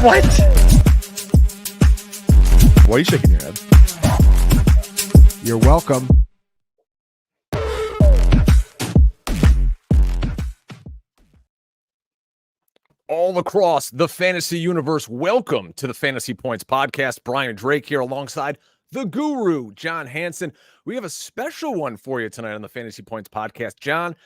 What? Why are you shaking your head? You're welcome. All across the fantasy universe, welcome to the Fantasy Points podcast. Brian Drake here alongside the guru, John Hansen. We have a special one for you tonight on the Fantasy Points podcast. John,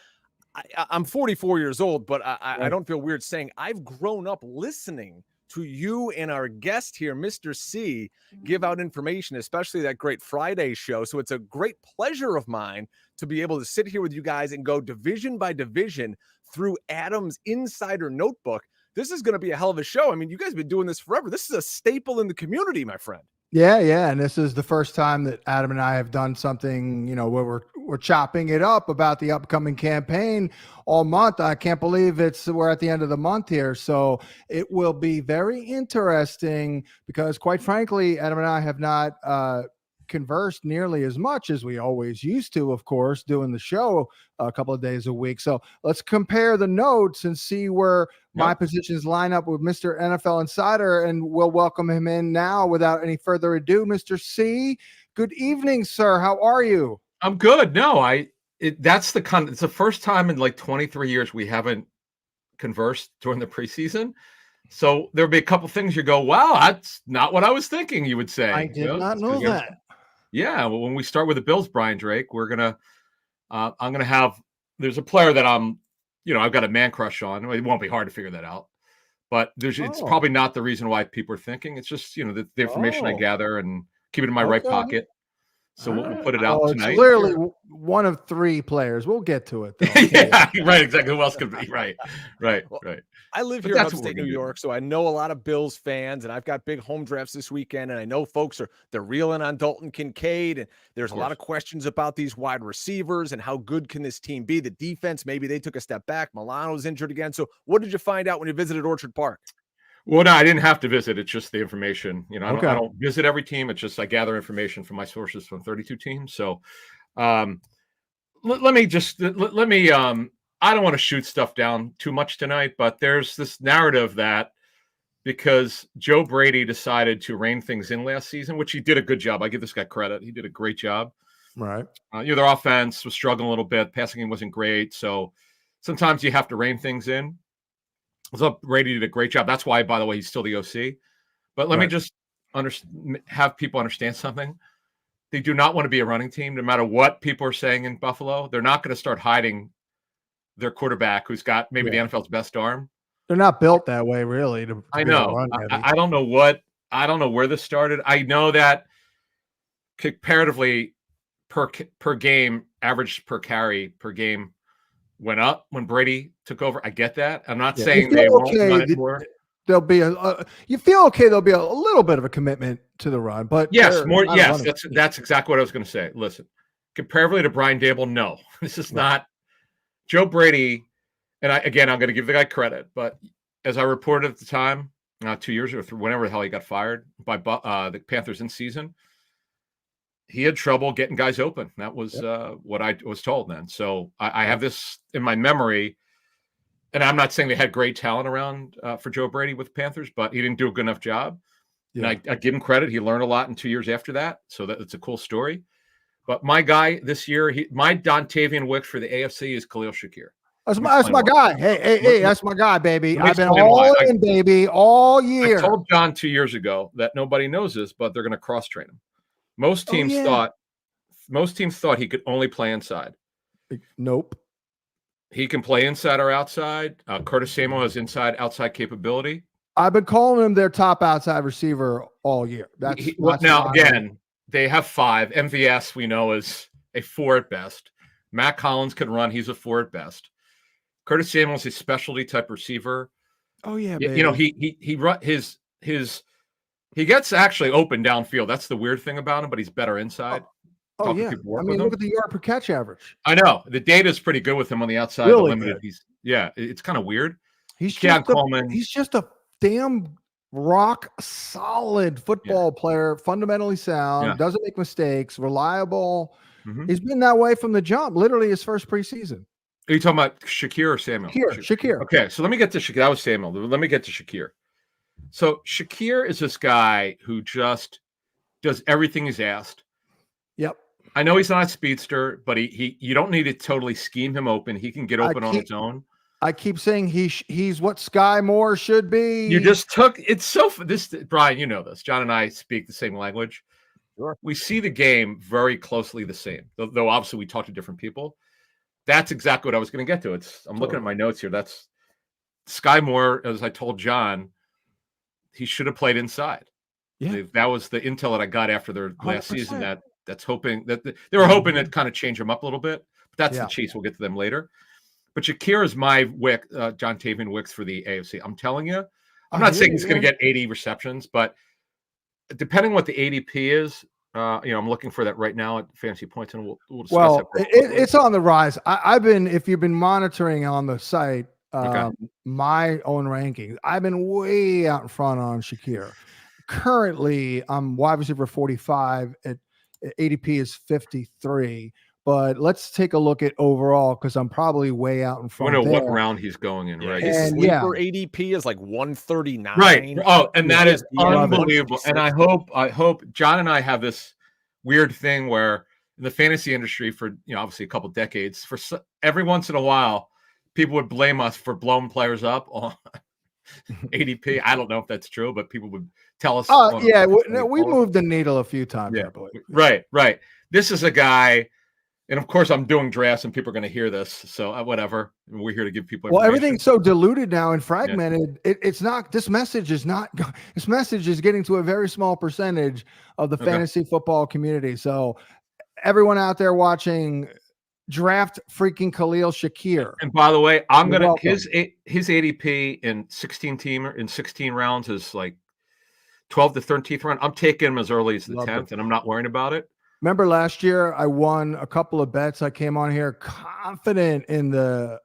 I'm 44 years old, but I don't feel weird saying I've grown up listening to you and our guest here, Mr. C, give out information, especially that great Friday show. So it's a great pleasure of mine to be able to sit here with you guys and go division by division through Adam's Insider Notebook. This is going to be a hell of a show. I mean, you guys have been doing this forever. This is a staple in the community, my friend. Yeah. And this is the first time that Adam and I have done something, where we're chopping it up about the upcoming campaign all month. I can't believe we're at the end of the month here. So it will be very interesting because, quite frankly, Adam and I have not conversed nearly as much as we always used to, of course, doing the show a couple of days a week. So let's compare the notes and see where my positions line up with Mr. NFL Insider, and we'll welcome him in now without any further ado. Mr. C, good evening, sir. How are you? I'm good. No, it's the first time in like 23 years we haven't conversed during the preseason. So there'll be a couple things you go, wow, that's not what I was thinking, you would say. I did not know that. Yeah. Well, when we start with the Bills, Brian Drake, there's a player that I've got a man crush on. It won't be hard to figure that out, but it's probably not the reason why people are thinking. It's just, the information I gather and keep it in my right pocket. So we'll put it out tonight. It's literally one of three players. We'll get to it, though. Yeah, right. Exactly. Who else could be? Right. I live here in upstate New York, so I know a lot of Bills fans, and I've got big home drafts this weekend, and I know folks they're reeling on Dalton Kincaid, and there's a lot of questions about these wide receivers and how good can this team be. The defense, maybe they took a step back. Milano's injured again. So what did you find out when you visited Orchard Park? Well, no, I didn't have to visit. It's just the information. I don't visit every team. It's just I gather information from my sources from 32 teams. So let me I don't want to shoot stuff down too much tonight, but there's this narrative that because Joe Brady decided to rein things in last season, which he did a good job. I give this guy credit. He did a great job. Right. Their offense was struggling a little bit. Passing game wasn't great. So sometimes you have to rein things in. So Brady did a great job. That's why, by the way, he's still the OC. But let me just have people understand something. They do not want to be a running team, no matter what people are saying in Buffalo. They're not going to start hiding their quarterback, who's got maybe the NFL's best arm. They're not built that way, really. I know. I don't know where this started. I know that comparatively per game, average per carry per game went up when Brady took over. I get that. I'm not saying they won't run it more. There'll be you feel okay. There'll be a little bit of a commitment to the run, but yes, more. Yes, that's exactly what I was going to say. Listen, comparatively to Brian Dable, no, this is not Joe Brady. And I'm going to give the guy credit, but as I reported at the time, 2 years ago, whenever the hell he got fired by the Panthers in season, he had trouble getting guys open. That was what I was told then. So I have this in my memory, and I'm not saying they had great talent around for Joe Brady with the Panthers, but he didn't do a good enough job. Yeah. And I give him credit. He learned a lot in 2 years after that. So it's a cool story. But my guy this year, my Dontavian Wick for the AFC is Khalil Shakir. That's my guy. Hey, that's my guy, baby. I've been all in, baby, all year. I told John 2 years ago that nobody knows this, but they're going to cross-train him. Most teams thought he could only play inside. Nope. He can play inside or outside. Curtis Samuel has inside-outside capability. I've been calling him their top outside receiver all year. Again, they have five. MVS, we know, is a 4 at best. Matt Collins can run. He's a 4 at best. Curtis Samuel's a specialty type receiver. Oh yeah, baby. He gets actually open downfield. That's the weird thing about him, but he's better inside. Oh yeah. I mean, look at the yard per catch average. I know the data is pretty good with him on the outside. Really limited. It's kind of weird. He's just a damn rock solid football player, fundamentally sound, doesn't make mistakes, reliable. Mm-hmm. He's been that way from the jump. Literally his first preseason. Are you talking about Shakir or Samuel? Shakir. Okay, so let me get to Shakir. That was Samuel. Let me get to Shakir. So Shakir is this guy who just does everything he's asked. Yep. I know he's not a speedster, but he you don't need to totally scheme him open. He can get open on his own. I keep saying he's what Sky Moore should be. You just took it's so this Brian, you know this. John and I speak the same language. Sure. We see the game very closely the same, though obviously we talk to different people. That's exactly what I was going to get to. I'm looking at my notes here. That's Sky Moore, as I told John, he should have played inside. Yeah. That was the intel that I got after their last 100%. season. That's hoping that they were hoping to kind of change him up a little bit. But that's the Chiefs. We'll get to them later. But Shakir is my John Tavian Wicks for the AFC. I'm telling you, I'm not saying he's going to get 80 receptions, but depending on what the ADP is, I'm looking for that right now at Fantasy Points, and we'll discuss that. It's on the rise. If you've been monitoring on the site, my own rankings, I've been way out in front on Shakir. Currently, I'm wide receiver 45 at ADP is 53. But let's take a look at overall because I'm probably way out in front. I know what round he's going in, right? His sleeper ADP is like 139. Right. Oh, and that is unbelievable. And I hope John and I have this weird thing where in the fantasy industry for obviously a couple decades, for every once in a while, people would blame us for blowing players up on ADP. I don't know if that's true, but people would tell us. We moved the needle a few times. Yeah, right. This is a guy. And of course, I'm doing drafts, and people are going to hear this. So whatever. We're here to give people. Well, everything's so diluted now and fragmented. Yeah. It's not. This message is not. This message is getting to a very small percentage of the fantasy football community. So, everyone out there watching, draft freaking Khalil Shakir. And by the way, I'm going to his ADP in 16 rounds is like 12 to 13th round. I'm taking him as early as the 10th, and I'm not worrying about it. Remember last year, I won a couple of bets. I came on here confident in the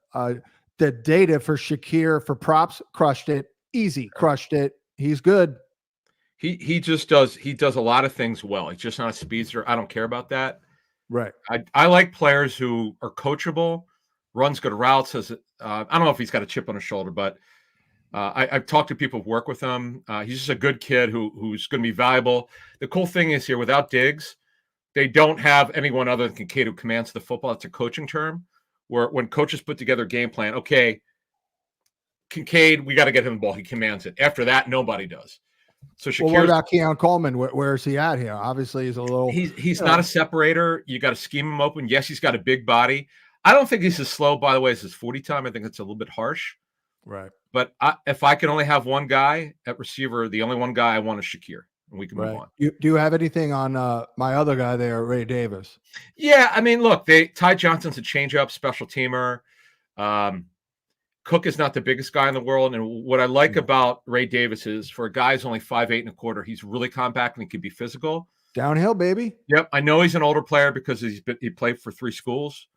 data for Shakir for props. Crushed it. Easy. Crushed it. He's good. He just does. He does a lot of things well. He's just not a speedster. I don't care about that. Right. I like players who are coachable, runs good routes. I don't know if he's got a chip on his shoulder, but I've talked to people who work with him. He's just a good kid who's going to be valuable. The cool thing is here without Diggs, they don't have anyone other than Kincaid who commands the football. It's a coaching term where when coaches put together a game plan, okay, Kincaid, we got to get him the ball. He commands it. After that, nobody does. So Shakir's, what about Keon Coleman? Where is he at here? Obviously, he's a little. He's not a separator. You got to scheme him open. Yes, he's got a big body. I don't think he's as slow, by the way, as his 40 time. I think it's a little bit harsh. Right. But if I can only have one guy at receiver, the only one guy I want is Shakir. And we can move on. Do you have anything on my other guy there, Ray Davis? Yeah, I mean, look, Ty Johnson's a change-up special teamer. Cook is not the biggest guy in the world, and what I like about Ray Davis is for a guy who's only 5'8" and a quarter, he's really compact and he can be physical. Downhill, baby. Yep, I know he's an older player because he played for 3 schools.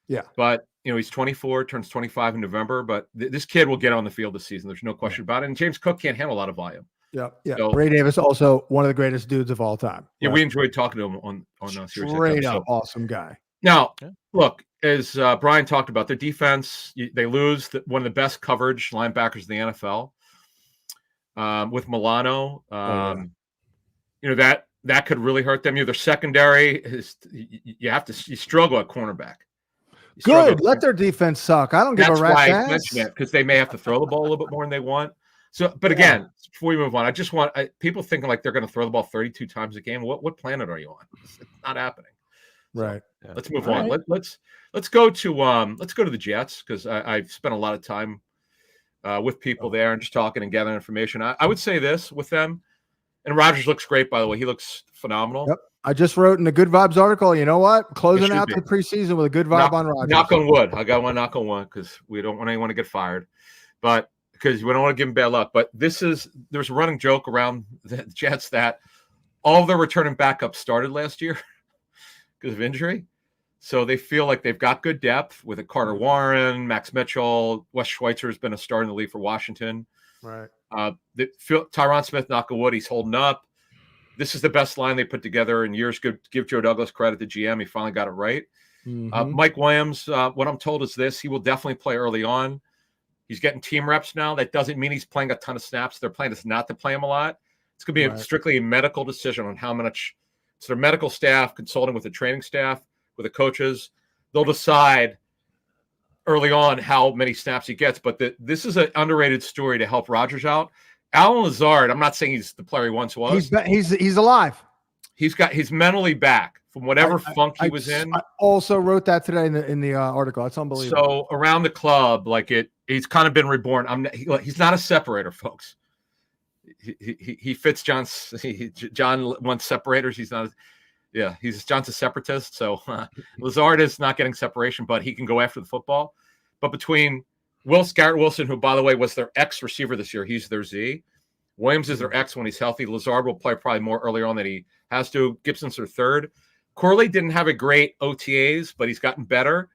Yeah, but he's 24, turns 25 in November. But this kid will get on the field this season. There's no question about it. And James Cook can't handle a lot of volume. Yeah. So, Ray Davis, also one of the greatest dudes of all time. Yeah, we enjoyed talking to him on Series. Straight up, awesome guy. Now, look, as Brian talked about, their defense, they lose one of the best coverage linebackers in the NFL with Milano. That could really hurt them. Their secondary is you struggle at cornerback. Good. Let their defense suck. I don't give a rat's ass. That's why I mentioned that, because they may have to throw the ball a little bit more than they want. So, but again, before we move on, I just want people thinking like they're going to throw the ball 32 times a game. What planet are you on? It's not happening. Right. So, let's move on. Let's go to the Jets because I've spent a lot of time with people there and just talking and gathering information. I would say this with them, and Rodgers looks great, by the way. He looks phenomenal. Yep. I just wrote in the Good Vibes article, you know what? Closing out the preseason with a good vibe on Rodgers. Knock on wood. I got one knock on wood because we don't want anyone to get fired. But because we don't want to give him bad luck. But there's a running joke around the Jets that all of their returning backups started last year because of injury. So they feel like they've got good depth with a Carter Warren, Max Mitchell, Wes Schweitzer has been a star in the league for Washington. Right. Tyron Smith, knock on wood, he's holding up. This is the best line they put together in years. Give Joe Douglas credit, the GM. He finally got it right. Mike Williams, what I'm told is this. He will definitely play early on. He's getting team reps now. That doesn't mean he's playing a ton of snaps. They're playing us not to play him a lot. It's going to be strictly a medical decision on how much. So their medical staff consulting with the training staff, with the coaches, they'll decide early on how many snaps he gets. But this is an underrated story to help Rodgers out. Alan Lazard, I'm not saying he's the player he once was. He's alive. He's mentally back from whatever funk he was in. I also wrote that today in the article. It's unbelievable. So around the club, he's kind of been reborn. He's not a separator, folks. He fits John. John wants separators. He's not. John's a separatist. So Lazard is not getting separation, but he can go after the football. But between Garrett Wilson, who by the way was their X receiver this year, he's their Z. Williams is their X when he's healthy. Lazard will play probably more earlier on than he has to. Gibson's their third. Corley didn't have a great OTAs, but he's gotten better.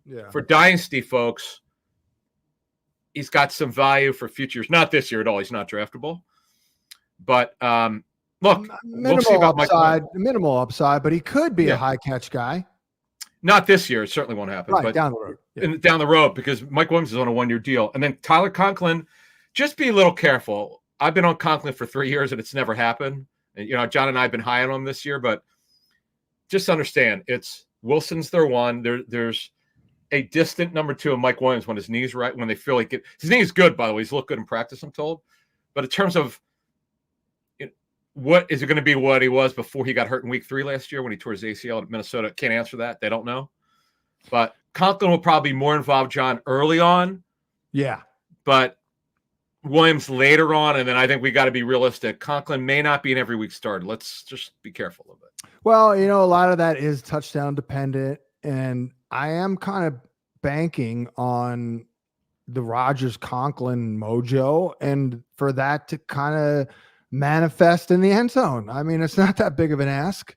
Yeah. For Dynasty folks, he's got some value for futures. Not this year at all. He's not draftable. But look, we'll see about minimal upside, but he could be a high catch guy. Not this year. It certainly won't happen. Right, but down the road. Yeah. Down the road, because Mike Williams is on a 1-year deal. And then Tyler Conklin, just be a little careful. I've been on Conklin for 3 years, and it's never happened. And, John and I have been high on him this year, but just understand, it's Wilson's their one. There's a distant number 2 of Mike Williams when his knee's right, when they feel like it. His knee is good, by the way. He's looked good in practice, I'm told. But in terms of what is it going to be what he was before he got hurt in week 3 last year when he tore his ACL at Minnesota? Can't answer that. They don't know. But Conklin will probably be more involved, John, early on. Yeah. But Williams later on, and then I think we got to be realistic. Conklin may not be an every week starter. Let's just be careful of it. Well, a lot of that is touchdown dependent, and I am kind of banking on the Rodgers Conklin mojo and for that to kind of manifest in the end zone. I mean, it's not that big of an ask.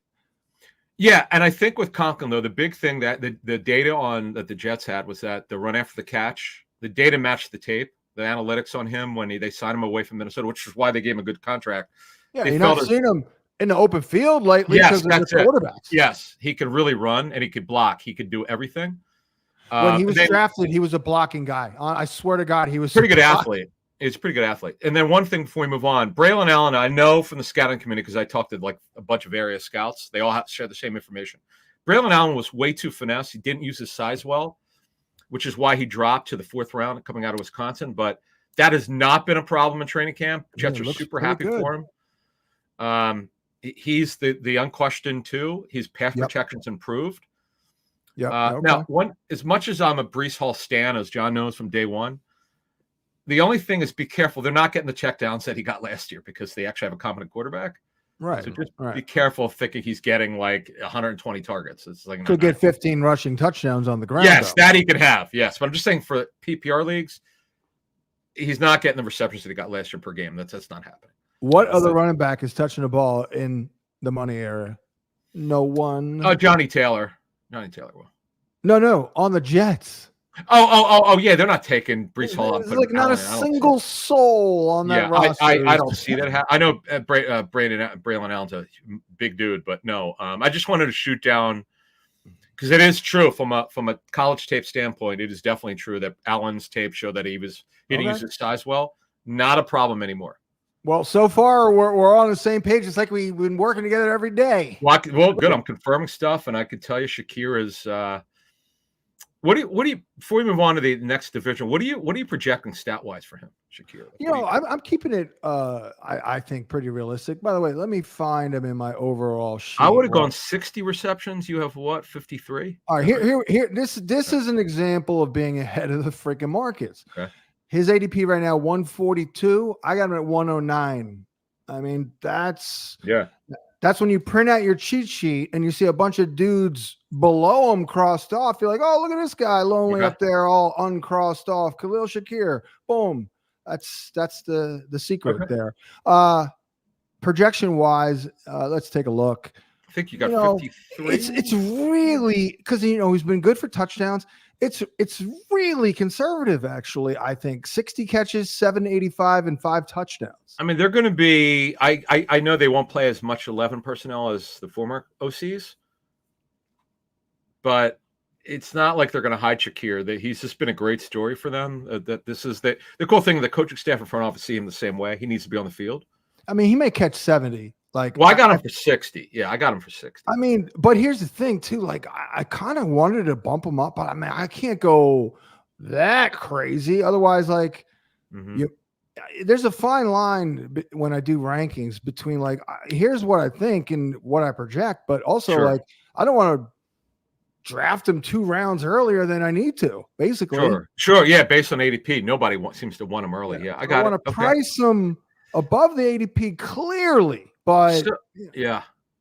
Yeah, and I think with Conklin, though, the big thing that the data that the Jets had was that the run after the catch, the data matched the tape, the analytics on him when they signed him away from Minnesota, which is why they gave him a good contract. Yeah, you're not seeing him in the open field lately because of the quarterbacks. Yes, he could really run and he could block. He could do everything. When he was drafted, he was a blocking guy. I swear to God, he was pretty good athlete. He's a pretty good athlete. And then one thing before we move on, Braylon Allen, I know from the scouting community because I talked to a bunch of area scouts. They all share the same information. Braylon Allen was way too finesse. He didn't use his size well, which is why he dropped to the 4th round coming out of Wisconsin. But that has not been a problem in training camp. Jets are super happy for him. He's the unquestioned 2. His pass protection's improved. Now, as much as I'm a Breece Hall stan, as John knows from day one, the only thing is be careful. They're not getting the checkdowns that he got last year because they actually have a competent quarterback. Right. So just be careful of thinking he's getting 120 targets. It's like could get 15 rushing touchdowns on the ground. Yes, that he could have. Yes, but I'm just saying for PPR leagues, he's not getting the receptions that he got last year per game. That's not happening. What other running back is touching the ball in the money area? No one. Oh, Johnny Taylor. Johnny Taylor will. No, on the Jets. Oh, yeah, they're not taking Breece Hall. There's not a single soul on that roster. I don't see that. I know Braylon Allen's a big dude, but no. I just wanted to shoot down because it is true from a college tape standpoint. It is definitely true that Allen's tape showed that he didn't use his size well. Not a problem anymore. Well, so far we're on the same page. It's like we've been working together every day. Well, good. I'm confirming stuff, and I can tell you, Shakir is. What do you before we move on to the next division? What are you projecting stat wise for him, Shakir? I'm keeping it. I think pretty realistic. By the way, let me find him in my overall sheet. I would have gone 60 receptions. You have what, 53? All right, here. This is an example of being ahead of the freaking markets. Okay. His ADP right now 142. I got him at 109. I mean, that's when you print out your cheat sheet and you see a bunch of dudes below him crossed off. You're like, oh, look at this guy lonely up there, all uncrossed off. Khalil Shakir. Boom. That's the secret there. Projection wise, let's take a look. I think you got 53. It's really because he's been good for touchdowns. It's really conservative, actually. I think 60 catches, 785, and 5 touchdowns. I mean, they're going to be. I know they won't play as much 11 personnel as the former OCs, but it's not like they're going to hide Shakir. That he's just been a great story for them. That this is the cool thing. The coaching staff and front office see him the same way. He needs to be on the field. I mean, he may catch 70. Like, well, I got him for 60. Yeah, I got him for 60. I mean, but here's the thing too. Like, I kind of wanted to bump him up, but I mean, I can't go that crazy. Otherwise, like, there's a fine line when I do rankings between like, here's what I think and what I project, but also like, I don't want to draft him 2 rounds earlier than I need to, basically. Sure. Yeah, based on ADP, nobody seems to want him early. Yeah, I want to price him above the ADP clearly, but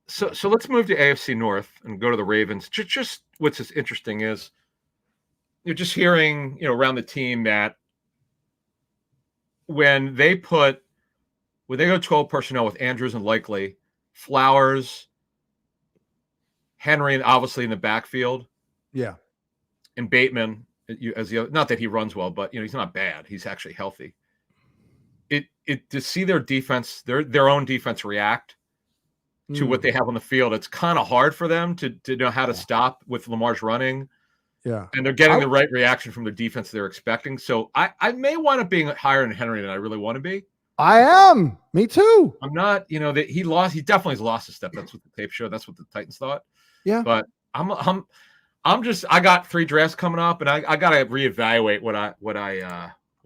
So let's move to AFC North and go to the Ravens. Just what's just interesting is you're just hearing around the team that when they go 12 personnel with Andrews and Likely, Flowers, Henry, and obviously in the backfield, and Bateman as the other, not that he runs well, but he's not bad. He's actually healthy. It to see their defense, their own defense react to what they have on the field, it's kind of hard for them to know how to stop with Lamar's running. Yeah. And they're getting the right reaction from their defense they're expecting. So I may wind up being higher in Henry than I really want to be. I am. Me too. I'm not, that he definitely has lost a step. That's what the tape showed. That's what the Titans thought. Yeah. But I got 3 drafts coming up, and I got to reevaluate what I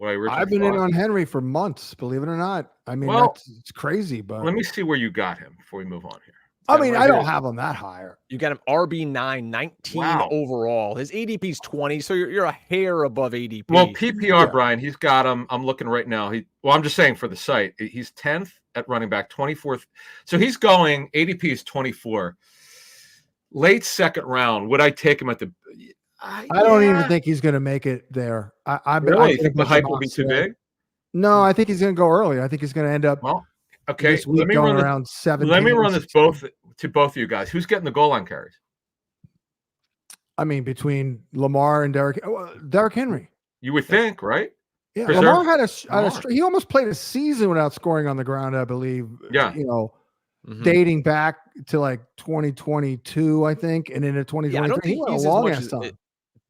originally I've been in on Henry for months, believe it or not. I mean, it's crazy, but let me see where you got him before we move on here. I mean, I don't have him that higher. You got him RB9, 19 overall. His ADP is 20, so you're a hair above ADP. Well, PPR, Brian, he's got him. I'm looking right now. I'm just saying for the site, he's 10th at running back, 24th. So he's going, ADP is 24. Late second round. Would I take him at the? I don't even think he's going to make it there. I think the hype will be too big. No, I think he's going to go early. I think he's going to end up. Well, okay, let me run around 7. Let me run this both of you guys. Who's getting the goal line carries? I mean, between Lamar and Derrick Henry. You would think, right? Yeah, Lamar had he almost played a season without scoring on the ground, I believe. Yeah, dating back to like 2022, I think, and into 2023. I don't think he's a long ass time.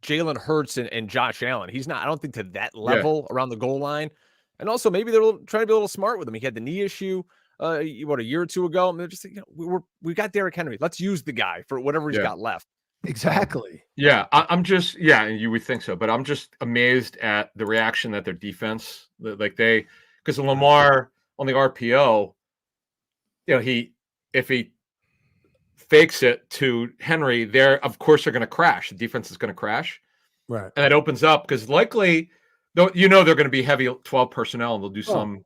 Jalen Hurts and Josh Allen. He's not. I don't think to that level around the goal line. And also, maybe they're trying to be a little smart with him. He had the knee issue, a year or two ago. And they're just we got Derrick Henry. Let's use the guy for whatever he's got left. Exactly. Yeah, I'm just you would think so, but I'm just amazed at the reaction that their defense, because Lamar on the RPO, if he fakes it to Henry, of course they're going to crash. The defense is going to crash, right? And that opens up because likely. Though they're going to be heavy 12 personnel, and they'll do some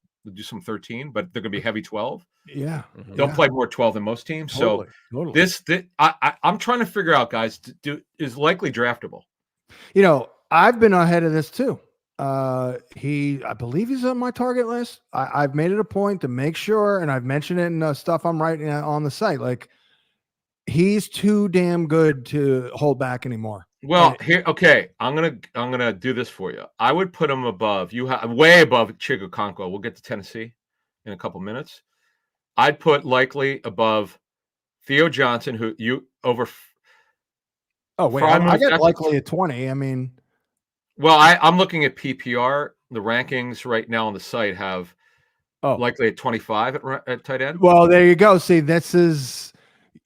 13, but they're going to be heavy 12. Yeah, they'll play more 12 than most teams. Totally. This I'm trying to figure out, guys, is likely draftable. I've been ahead of this too. I believe he's on my target list. I've made it a point to make sure, and I've mentioned it in stuff I'm writing on the site. Like, he's too damn good to hold back anymore. Well, I'm gonna do this for you. I would put him above way above Chigokonko. We'll get to Tennessee in a couple minutes. I'd put likely above Theo Johnson, who you over. Oh wait, I got likely at 20. I mean, well, I'm looking at PPR. The rankings right now on the site have likely at 25 at tight end. Well, there you go. See,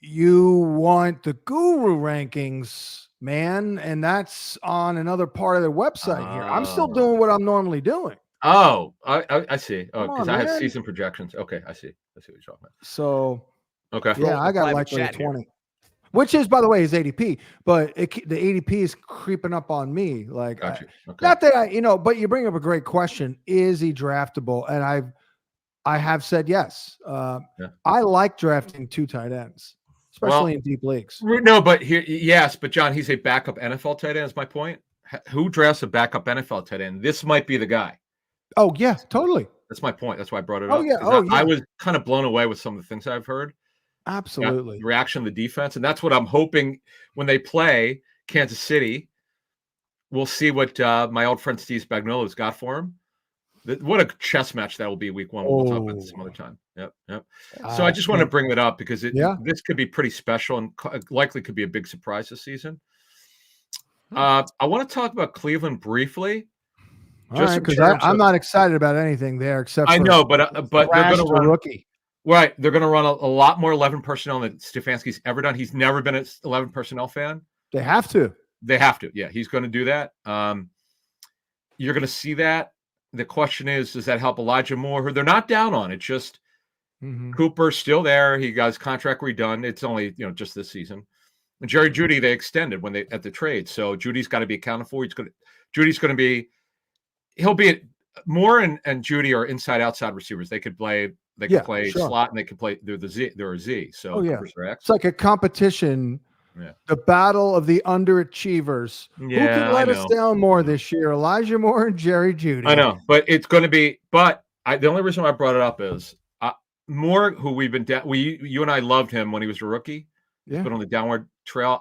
you want the guru rankings, man, and that's on another part of their website here. I'm still doing what I'm normally doing. Oh, I see. Oh, because I have season projections. Okay, I see what you're talking about. So, okay, yeah, I got likely 20, which is, by the way, is ADP, but the ADP is creeping up on me. Like, not that but you bring up a great question: is he draftable? And I have said yes. I like drafting 2 tight ends. Especially in deep leagues. No, but but John, he's a backup NFL tight end. Is my point. Who drafts a backup NFL tight end? This might be the guy. Oh yeah, totally. That's my point. That's why I brought it up. Yeah. I was kind of blown away with some of the things I've heard. Absolutely. The reaction of the defense, and that's what I'm hoping when they play Kansas City. We'll see what my old friend Steve Spagnuolo's got for him. What a chess match that will be week 1. We'll talk about this some other time. Yep. So I just want to bring that up because this could be pretty special and likely could be a big surprise this season. I want to talk about Cleveland briefly. All right, because I'm not excited about anything there except for I know, but they're going to run rookie. Right. They're going to run a lot more 11 personnel than Stefanski's ever done. He's never been an 11 personnel fan. They have to. They have to. Yeah, he's going to do that. You're going to see that. The question is, does that help Elijah Moore, who they're not down on? It's just Cooper's still there. He got his contract redone. It's only, just this season. And Jerry Jeudy, they extended when they at the trade. So Judy's got to be accounted for. He'll be Moore and Jeudy are inside-outside receivers. They could play slot and they could play. They're a Z. So it's like a competition. Yeah. The battle of the underachievers. Yeah, who can let us down more this year? Elijah Moore and Jerry Jeudy. I know, but it's going to be. But the only reason why I brought it up is Moore, who we've been you and I loved him when he was a rookie. Yeah, but on the downward trail.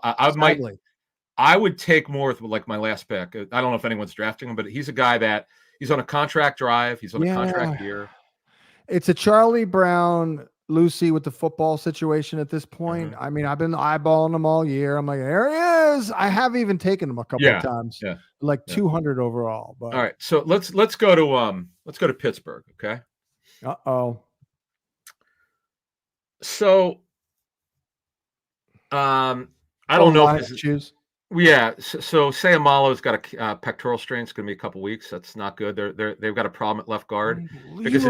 I would take Moore with like my last pick. I don't know if anyone's drafting him, but he's a guy that he's on a contract drive. He's on a contract year. It's a Charlie Brown, Lucy with the football situation at this point. I mean, I've been eyeballing him all year. I'm like, there he is. I have even taken him a couple of times. Yeah. Like 200 overall. But all right. So let's go to Pittsburgh. Okay. Uh-oh. So I don't know if this is, yeah. So Sayamalo's got a pectoral strain. It's going to be a couple weeks. That's not good. They've got a problem at left guard because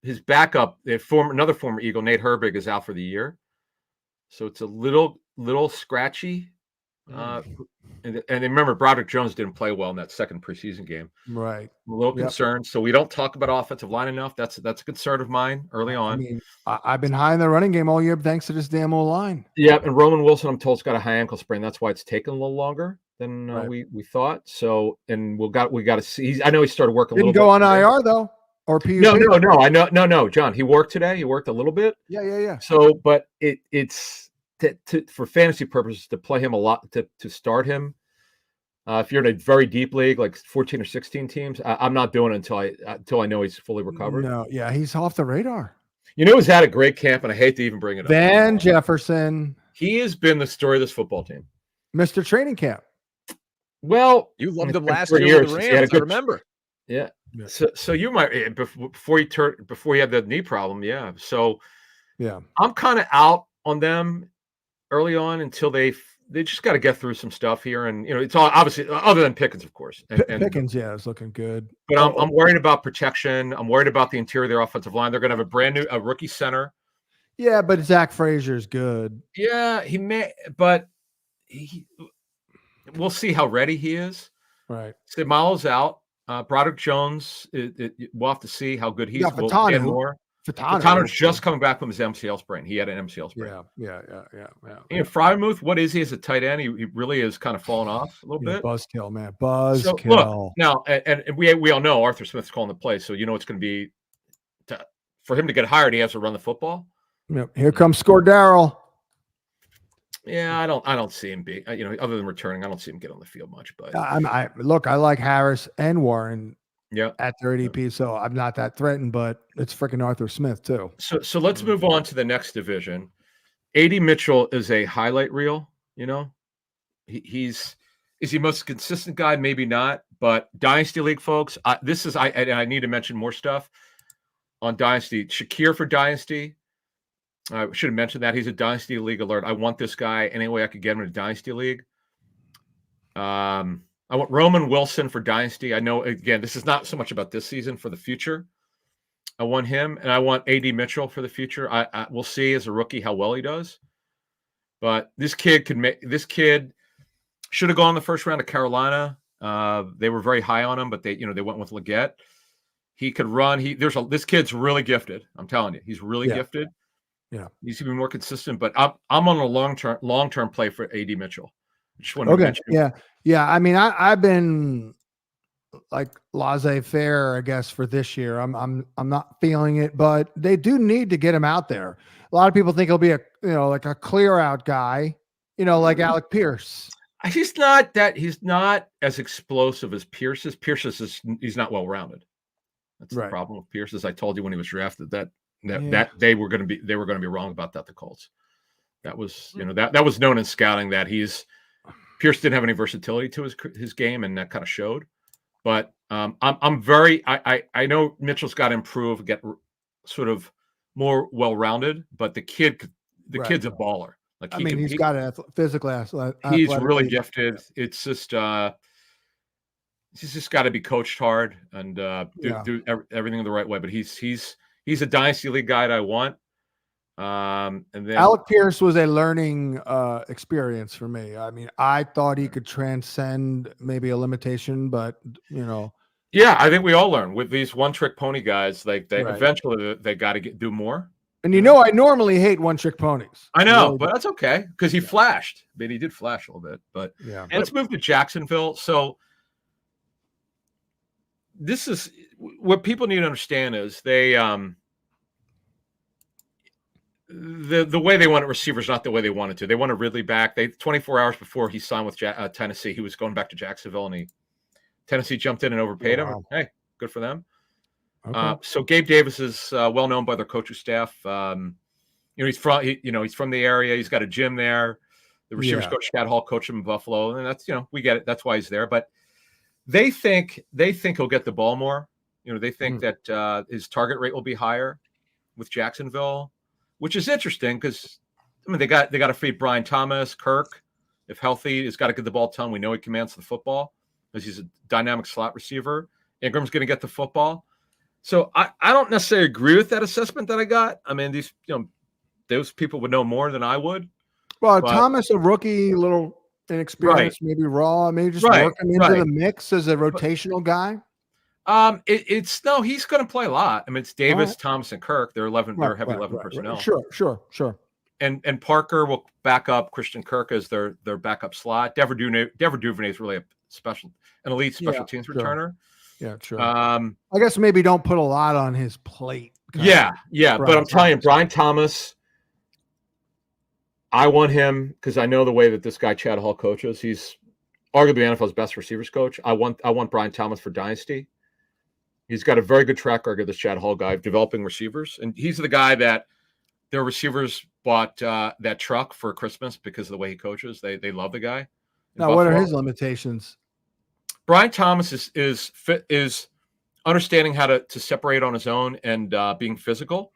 his backup, another former Eagle, Nate Herbig, is out for the year. So it's a little scratchy. And remember, Broderick Jones didn't play well in that second preseason game. Right. I'm a little concerned. So we don't talk about offensive line enough. That's a concern of mine early on. I mean, I've been high in the running game all year thanks to this damn old line. Yeah, and Roman Wilson, I'm told, has got a high ankle sprain. That's why it's taken a little longer than we thought. So, and we got to see. I know he started working a little bit. Didn't go on IR though, or PUP? No. I know, no, John. He worked today. He worked a little bit. Yeah. So, but it's for fantasy purposes to play him a lot to start him. If you're in a very deep league, like 14 or 16 teams, I'm not doing it until I know he's fully recovered. No, yeah, he's off the radar. He's had a great camp, and I hate to even bring it up. Van Jefferson. He has been the story of this football team. Mr. Training Camp. Well, you loved him last year with the Rams. I remember. Yeah. So you might before he had the knee problem. Yeah. So yeah, I'm kind of out on them early on until they just got to get through some stuff here, and it's all obviously other than Pickens, of course. And Pickens, is looking good. But I'm worried about protection. I'm worried about the interior of their offensive line. They're going to have a brand new rookie center. Yeah, but Zach Frazier's good. Yeah, he may, but we'll see how ready he is. Right. Miles out. Broderick Jones, we'll have to see how good he's. Yeah, Fatano's just coming back from his MCL sprain. He had an MCL sprain. Yeah. Fryermuth, what is he as a tight end? He really is kind of fallen off a little bit. Buzzkill, man. Buzzkill. Look, now, and we all know Arthur Smith's calling the play, so it's going to be for him to get hired. He has to run the football. Yep. Here comes Scordaro. Yeah, I don't see him being, other than returning, I don't see him get on the field much. But I like Harris and Warren. Yeah, at their ADP, so I'm not that threatened, but it's freaking Arthur Smith too. So let's move on to the next division. A.D. Mitchell is a highlight reel. Is he most consistent guy? Maybe not, but Dynasty League folks, I need to mention more stuff on Dynasty. Shakir for Dynasty. I should have mentioned that he's a Dynasty League alert. I want this guy any way I could get him in a Dynasty League. I want Roman Wilson for Dynasty. I know, again, this is not so much about this season, for the future. I want him, and I want A.D. Mitchell for the future. We'll see as a rookie how well he does. But this kid should have gone in the first round of Carolina. They were very high on him, but they went with Leggett. He could run. This kid's really gifted. I'm telling you, he's really gifted. Yeah, he's going to be more consistent. But I'm on a long term play for A.D. Mitchell. Just want to mention. Yeah. I mean, I've been like laissez-faire, I guess, for this year. I'm not feeling it, but they do need to get him out there. A lot of people think he'll be like a clear out guy, like Alec Pierce. He's not as explosive as Pierce is. He's not well rounded. That's the problem with Pierce. As I told you when he was drafted, that they were going to be wrong about that. The Colts. That was that was known in scouting that he's Pierce didn't have any versatility to his game, and that kind of showed. But I know Mitchell's got to improve, get sort of more well-rounded, but the kid's a baller. Like he's got it physically. He's really gifted. Yeah. It's just he's just got to be coached hard and do everything the right way. But he's a dynasty league guy that I want. And then Alec Pierce was a learning experience for me. I mean, I thought he could transcend maybe a limitation, but yeah, I think we all learn with these one-trick pony guys. Like eventually they got to do more. And I normally hate one-trick ponies. I know, but that's okay because he flashed. I mean, he did flash a little bit. But let's move to Jacksonville. So this is what people need to understand is they the way they wanted receivers, not the way they wanted to. They wanted Ridley back. 24 hours before he signed with Tennessee, he was going back to Jacksonville, and Tennessee jumped in and overpaid him. Hey, good for them. Okay. So Gabe Davis is well known by their coaching staff. He's from the area. He's got a gym there. The receivers coach Chad Hall coached him in Buffalo, and that's we get it. That's why he's there. But they think he'll get the ball more. They think that his target rate will be higher with Jacksonville, which is interesting because they got to feed Brian Thomas, Kirk, if healthy. He's got to get the ball to him. We know he commands the football because he's a dynamic slot receiver. Ingram's going to get the football. So I don't necessarily agree with that assessment that I got. I mean, those people would know more than I would. Well, Thomas, a rookie, little inexperienced, maybe raw, maybe just working into the mix as a rotational guy. He's going to play a lot. I mean, it's Davis, Thomas, and Kirk. They're 11. They're heavy 11 personnel. Sure. And Parker will back up Christian Kirk as their backup slot. Dever Duvernay is really an elite special teams returner. Yeah, sure. I guess maybe don't put a lot on his plate. Yeah. But I'm telling you, Brian Thomas, I want him because I know the way that this guy Chad Hall coaches. He's arguably NFL's best receivers coach. I want Brian Thomas for dynasty. He's got a very good track record, this Chad Hall guy, of developing receivers, and he's the guy that their receivers bought that truck for Christmas because of the way he coaches. They love the guy. Now, what are his limitations? Brian Thomas is understanding how to separate on his own and being physical.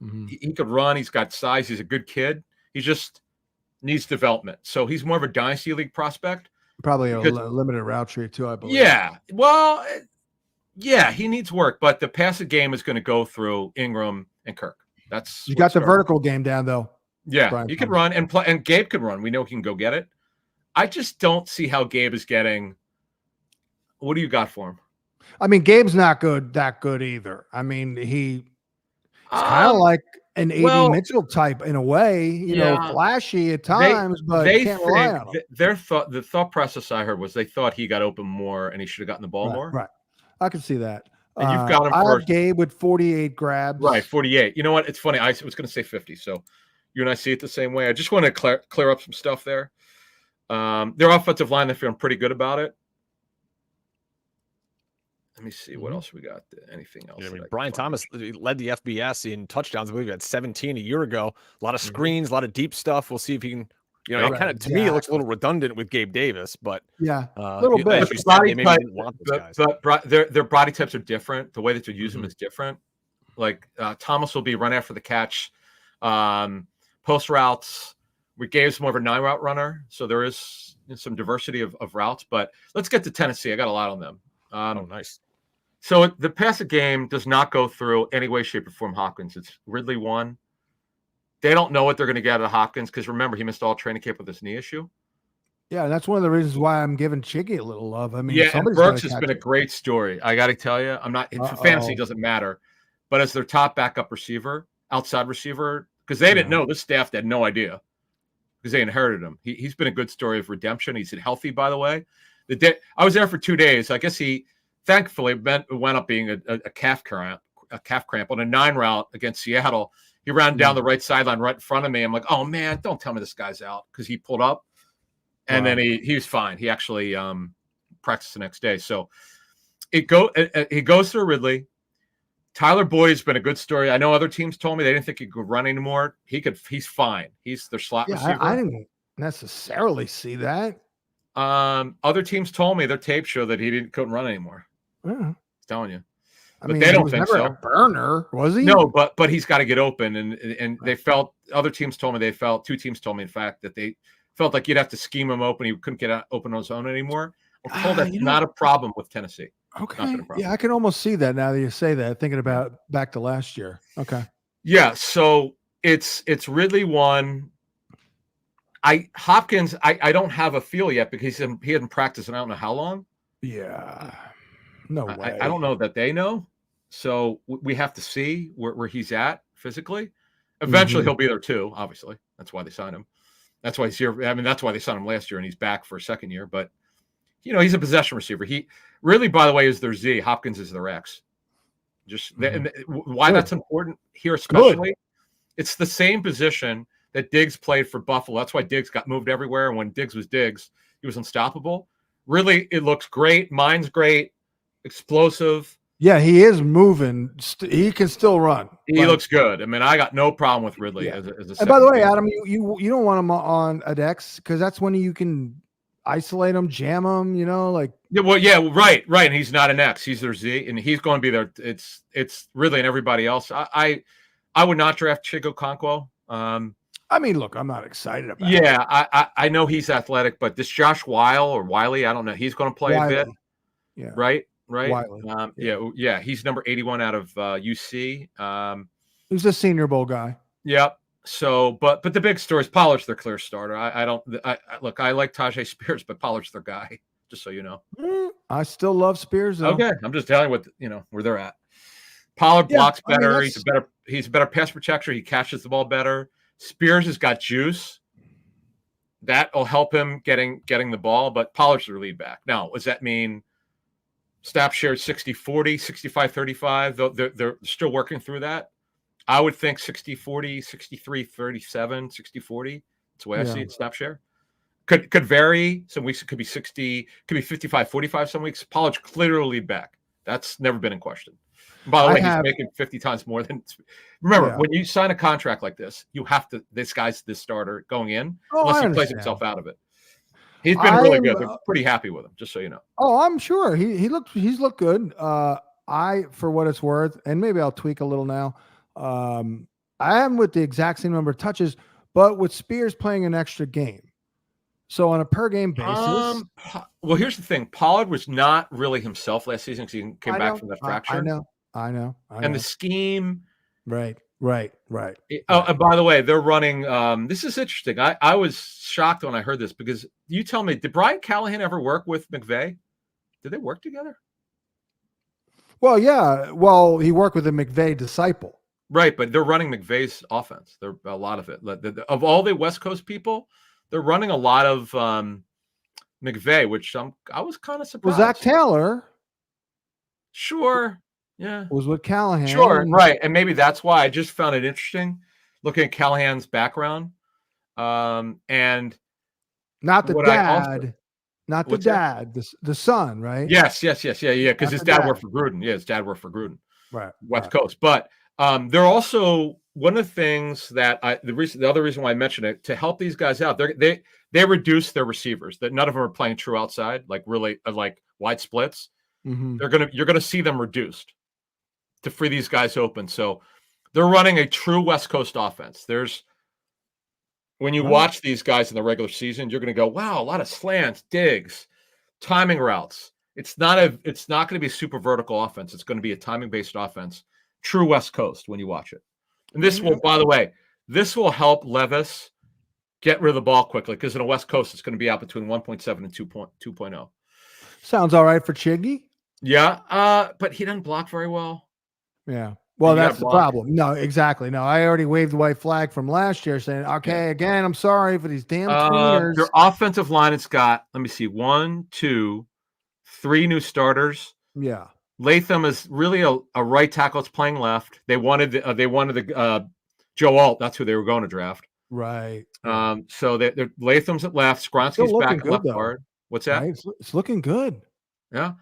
Mm-hmm. He could run. He's got size. He's a good kid. He just needs development. So he's more of a dynasty league prospect. Probably a limited route tree too, I believe. Yeah. Well, he needs work, but the passing game is going to go through Ingram and Kirk. You got the vertical game down though. Yeah, Brian he can run and play, and Gabe can run. We know he can go get it. I just don't see how Gabe is getting. What do you got for him? I mean, Gabe's not that good either. I mean, he's kind of like an A.D. Mitchell type in a way, flashy at times, but they can't rely on him. The thought process I heard was they thought he got open more and he should have gotten the ball more. Right. I can see that. And you've got him I have Gabe with 48 grabs. Right, 48. You know what? It's funny. I was going to say 50, so you and I see it the same way. I just want to clear up some stuff there. Their offensive line, they're feeling pretty good about it. Let me see what else we got. Anything else? Yeah, Brian Thomas led the FBS in touchdowns. I believe he had 17 a year ago. A lot of screens, a lot of deep stuff. We'll see if he can. To me, it looks a little redundant with Gabe Davis, but a little bit. But their body types are different. The way that you use them is different. Like Thomas will be run after the catch, post routes. Gabe's more of a 9-route runner, so there is some diversity of routes. But let's get to Tennessee. I got a lot on them. Nice. So the passing game does not go through any way, shape, or form Hopkins. It's Ridley 1. They don't know what they're going to get out of Hopkins because remember, he missed all training camp with this knee issue. Yeah, and that's one of the reasons why I'm giving Chiggy a little love. I mean, and Burks has been a great story. I got to tell you, I'm not for fantasy, it doesn't matter, but as their top backup receiver, outside receiver, because they didn't know, this staff had no idea because they inherited him. He's been a good story of redemption. He's healthy, by the way. I was there for 2 days. I guess he thankfully went up being a calf cramp on a 9 route against Seattle. He ran down the right sideline right in front of me. I'm like, oh man, don't tell me this guy's out because he pulled up, and then he was fine. He actually practiced the next day. So he goes through Ridley. Tyler Boyd's been a good story. I know other teams told me they didn't think he could run anymore. He's fine. He's their slot receiver. I didn't necessarily see that. Other teams told me their tape show that he couldn't run anymore. Yeah. I'm telling you. I But mean, they he don't was think never so. a burner, was he? No, but he's got to get open, and they felt, other teams told me two teams told me, in fact, that they felt like you'd have to scheme him open. He couldn't get open on his own anymore. I'm told that's not a problem with Tennessee. Okay. Yeah, I can almost see that now that you say that, thinking about back to last year. Okay. Yeah, so it's really one. Hopkins, I don't have a feel yet because he hadn't practiced in I don't know how long. Yeah. No way. I don't know that they know. So we have to see where he's at physically. Eventually he'll be there too, obviously. That's why they signed him. That's why he's here. I mean, that's why they signed him last year and he's back for a second year. But, he's a possession receiver. He really, by the way, is their Z. Hopkins is their X. And why that's important here especially, it's the same position that Diggs played for Buffalo. That's why Diggs got moved everywhere. And when Diggs was Diggs, he was unstoppable. Really, it looks great. Mine's great. Explosive. Yeah, he is moving. He can still run. He looks good. I mean, I got no problem with Ridley as a And by the way, Adam, you don't want him on a Dex because that's when you can isolate him, jam him. Like right. And he's not an X. He's their Z, and he's going to be there. It's Ridley and everybody else. I would not draft Chigokonkwo. I mean, look, I'm not excited about. Yeah, I know he's athletic, but this Josh Wiley, I don't know. He's going to play a bit. Yeah. Right. Wiley. Yeah. He's number 81 out of UC. He's a Senior Bowl guy. Yeah. So, but the big story is Pollard's their clear starter. I like Tajay Spears, but Pollard's their guy. Just so you know. I still love Spears, though. Okay, I'm just telling you where they're at. Pollard blocks better. He's a better pass protector. He catches the ball better. Spears has got juice. That'll help him getting the ball, but Pollard's their lead back. Now, does that mean snap share 60-40, 65-35? They're still working through that. I would think 60-40, 63-37, 60-40. That's the way I see it, snap share. Could vary. Some weeks it could be 60, could be 55-45 some weeks. Pollard's clearly lead back. That's never been in question. By the way, he's making 50 times more than. Remember, when you sign a contract like this, you have to. This guy's the starter going in, unless he plays himself out of it. He's been really good. They're pretty happy with him, just so you know. Oh, I'm sure he's looked good. For what it's worth, and maybe I'll tweak a little now. I am with the exact same number of touches, but with Spears playing an extra game, so on a per game basis. Well, here's the thing: Pollard was not really himself last season because he came back from that fracture. I know. And the scheme. Right. Oh, and by the way, they're running. This is interesting. I was shocked when I heard this because you tell me, did Brian Callahan ever work with McVay? Did they work together? Well, yeah. Well, he worked with a McVay disciple. Right, but they're running McVay's offense. They're a lot of it. Of all the West Coast people, they're running a lot of McVay, which I was kind of surprised. Well, Zach Taylor. Sure. Yeah. Was with Callahan. Sure, right. And maybe that's why I just found it interesting looking at Callahan's background. And not the dad. Not the dad, the son, right? Yes. Yeah. Because his dad worked for Gruden. Yeah, his dad worked for Gruden. Right. West Coast. But they're also one of the things that the other reason why I mentioned it, to help these guys out, they reduce their receivers, that none of them are playing true outside, like really like wide splits. Mm-hmm. You're gonna see them reduced to free these guys open. So they're running a true West Coast offense. When you watch these guys in the regular season, you're going to go, wow, a lot of slants, digs, timing routes. It's not going to be a super vertical offense. It's going to be a timing based offense, true West Coast when you watch it. And this will, by the way, help Levis get rid of the ball quickly because in a West Coast, it's going to be out between 1.7 and 2.0. Sounds all right for Chiggy. Yeah, but he doesn't block very well. Yeah. Well, that's the problem. No, exactly. No, I already waved the white flag from last year saying, okay, again, I'm sorry for these damn tweeners. Your offensive line has got, let me see, 1, 2, 3 new starters. Yeah. Latham is really a right tackle. It's playing left. They wanted the Joe Alt. That's who they were going to draft. Right. So Latham's at left. Skronsky's back at left guard. What's that? Right. It's looking good. Yeah.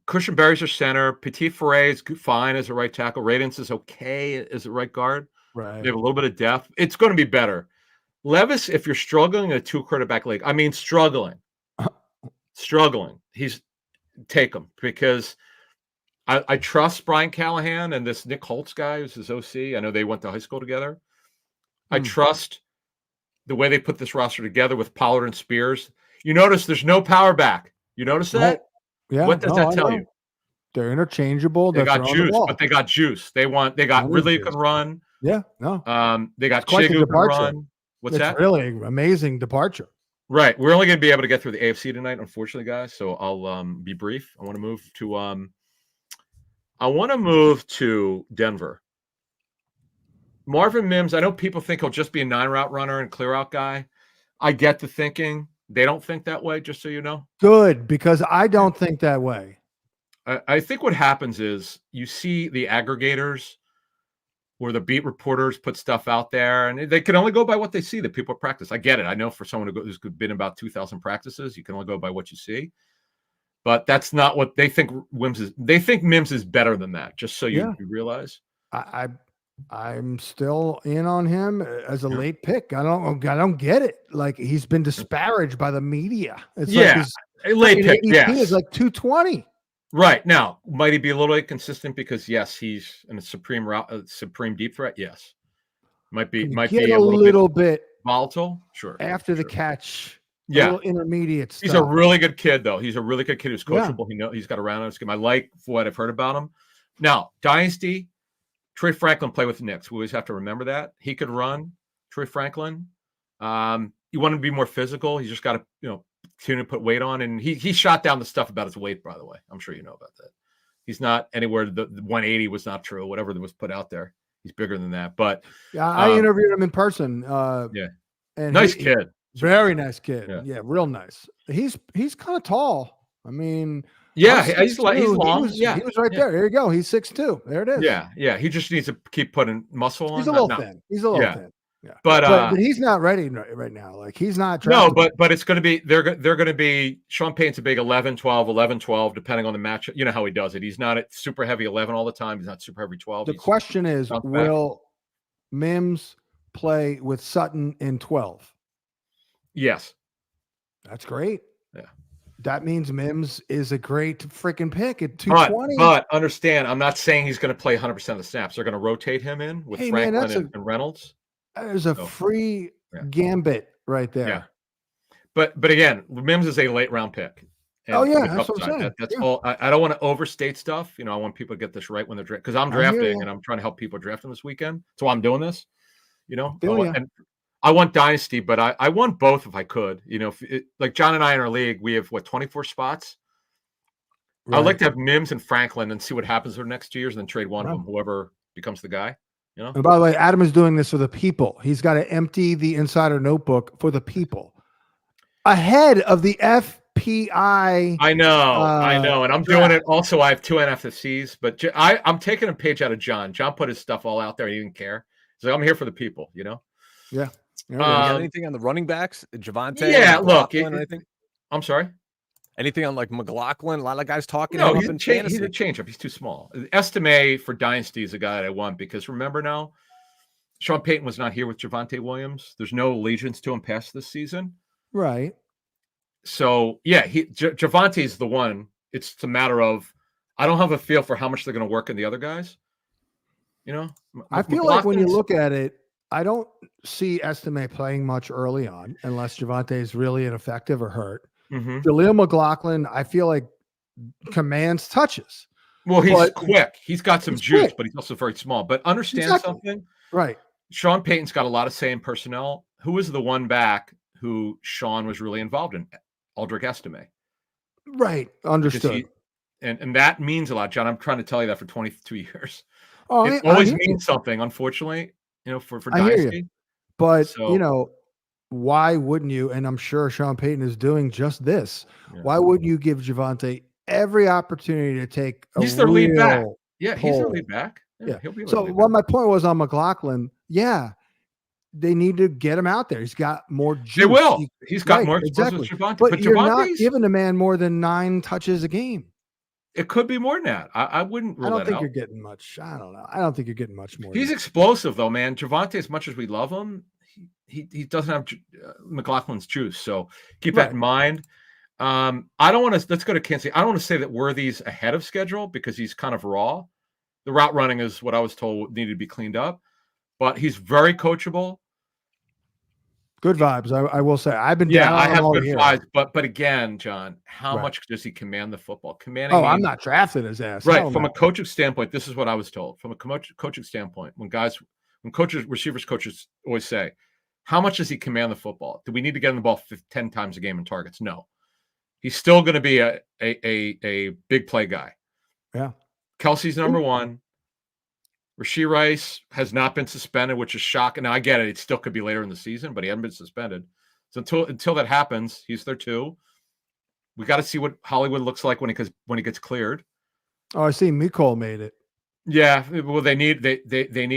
Cushionberry's your center. Petit Foray is fine as a right tackle. Radins is okay as a right guard. Right. They have a little bit of depth. It's going to be better. Levis, if you're struggling in a 2-quarterback league, I mean struggling, he's take him because I trust Brian Callahan and this Nick Holtz guy who's his OC. I know they went to high school together. I trust the way they put this roster together with Pollard and Spears. You notice there's no power back. You notice that? Yeah. What does that tell you? They're interchangeable. They got juice, but they got juice. They got Ridley who can run. Yeah, no. They got Chig who can run. What's that? Really amazing departure. Right. We're only going to be able to get through the AFC tonight, unfortunately, guys. So I'll be brief. I want to move to Denver. Marvin Mims, I know people think he'll just be a 9-route runner and clear out guy. I get the thinking. They don't think that way, just so you know. Good, because I don't think that way. I think what happens is you see the aggregators or the beat reporters put stuff out there, and they can only go by what they see that people practice. I get it. I know for someone who's been about 2,000 practices, you can only go by what you see. But that's not what they think Mims is. They think Mims is better than that, just so you realize. I'm still in on him as a late pick. I don't get it. Like, he's been disparaged by the media. It's a late pick. He is like 220. Right. Now, might he be a little inconsistent because yes, he's in a supreme deep threat. Yes, might be a little bit volatile. Sure. After the catch. Yeah. A little intermediate stuff. He's a really good kid, though. He's a really good kid who's coachable. Yeah. He's got a round on his game. I like what I've heard about him. Now, Dynasty. Troy Franklin played with the Knicks. We always have to remember that. He could run, Troy Franklin. You want him to be more physical. He's just got to, continue to put weight on. And he shot down the stuff about his weight, by the way. I'm sure you know about that. He's not anywhere. The 180 was not true. Whatever that was put out there. He's bigger than that. But yeah, I interviewed him in person. And nice kid. Very nice kid. Yeah, real nice. He's kind of tall. I mean, he's long. He was right there. There you go. He's 6'2". There it is. Yeah. He just needs to keep putting muscle on. He's a little thin. He's a little thin. Yeah. But he's not ready right now. Like, he's not. No, but it's going to be they're going to be Sean Payton's a big 11-12 depending on the matchup. You know how he does it. He's not at super heavy 11 all the time. He's not super heavy 12. The question is, will Mims play with Sutton in 12? Yes. That's great. Yeah. That means Mims is a great freaking pick at 220. But understand, I'm not saying he's going to play 100% of the snaps. They're going to rotate him in with Franklin and Reynolds. There's a free gambit right there. Yeah. But again, Mims is a late round pick. That's what I'm saying. That's all. I don't want to overstate stuff. I want people to get this right when they're drafting, because I'm drafting and I'm trying to help people drafting this weekend. So I'm doing this. And I want Dynasty, but I want both if I could. Like John and I in our league, we have 24 spots. Right. I'd like to have Mims and Franklin and see what happens for the next 2 years, and then trade one of them, whoever becomes the guy. And by the way, Adam is doing this for the people. He's got to empty the insider notebook for the people ahead of the FPI. I know, and I'm doing it. Also, I have 2 NFFCs, but I'm taking a page out of John. John put his stuff all out there. He didn't care. He's like, I'm here for the people. Yeah. Anything on the running backs? Javonte? Yeah, look. Anything? I'm sorry? Anything on like McLaughlin? A lot of guys talking. No, he's a changeup. He's too small. Estime for Dynasty is a guy that I want, because remember now, Sean Payton was not here with Javonte Williams. There's no allegiance to him past this season. Right. So, Javonte is the one. It's a matter of, I don't have a feel for how much they're going to work in the other guys. I feel like when you look at it, I don't see Estime playing much early on unless Javonte is really ineffective or hurt. Mm-hmm. Jaleel McLaughlin, I feel like commands touches. Well, he's quick. He's got some juice, but he's also very small. But understand something. Right. Sean Payton's got a lot of say in personnel. Who was the one back who Sean was really involved in? Aldrich Estime. Right. Understood. And that means a lot, John. I'm trying to tell you that for 22 years. Oh, it always means something, unfortunately, for Dynasty. But, why wouldn't you? And I'm sure Sean Payton is doing just this. Yeah. Why wouldn't you give Javonte every opportunity to take he's their lead back. Yeah, he's their lead back. Yeah. He'll be so what my point was on McLaughlin, they need to get him out there. He's got more juice. They will. He's got more explosive than Javonte. But you're not giving a man more than 9 touches a game. It could be more than that. I wouldn't rule that out. I don't think you're getting much. I don't know. I don't think you're getting much more. He's explosive, though, man. Javonte, as much as we love him, he doesn't have McLaughlin's juice. So keep that in mind. I don't want to. Let's go to Kansas City. I don't want to say that Worthy's ahead of schedule because he's kind of raw. The route running is what I was told needed to be cleaned up, but he's very coachable. Good vibes, I will say. I've been Yeah, down I have all good year. vibes, but again, John, how much does he command the football? Commanding. Oh, I'm not drafting his ass. Right. From a coaching standpoint, this is what I was told. From a coaching standpoint, when receivers coaches always say, how much does he command the football? Do we need to get him the ball 10 times a game in targets? No. He's still going to be a big play guy. Yeah. Kelsey's number one. Rashee Rice has not been suspended, which is shocking. Now I get it; it still could be later in the season, but he hasn't been suspended. So until that happens, he's there too. We got to see what Hollywood looks like when he gets cleared. Oh, I see. Mecole made it. Yeah, well, they need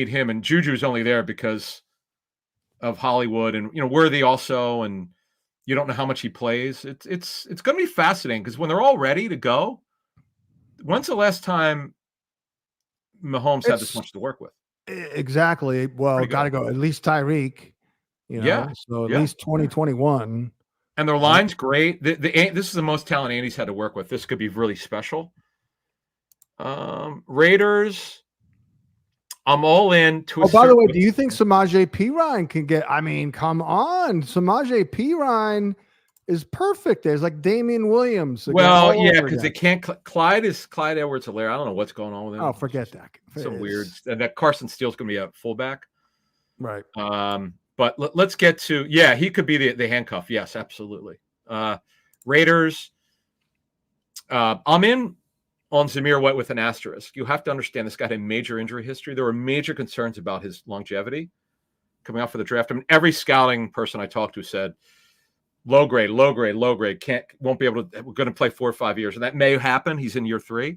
him, and Juju's only there because of Hollywood, and Worthy also, and you don't know how much he plays. It's going to be fascinating because when they're all ready to go, when's the last time Mahomes had this much to work with? Exactly. Well, got to go at least Tyreek. So at least 2021. And their line's great. This is the most talent Andy's had to work with. This could be really special. Raiders, I'm all in. By the way, do you think Samaje Perine can get? I mean, come on, Samaje Perine is perfect. There's like Damian Williams. Well, yeah, because they can't. Clyde Edwards-Helaire. I don't know what's going on with him. Oh, forget that. Some weird. And that Carson Steele's going to be a fullback, right? But let's get to he could be the handcuff. Yes, absolutely. Raiders. I'm in on Zamir White with an asterisk. You have to understand this guy had a major injury history. There were major concerns about his longevity coming out for the draft. I mean, every scouting person I talked to said low grade, won't be able to. We're going to play 4 or 5 years, and that may happen. He's in year 3,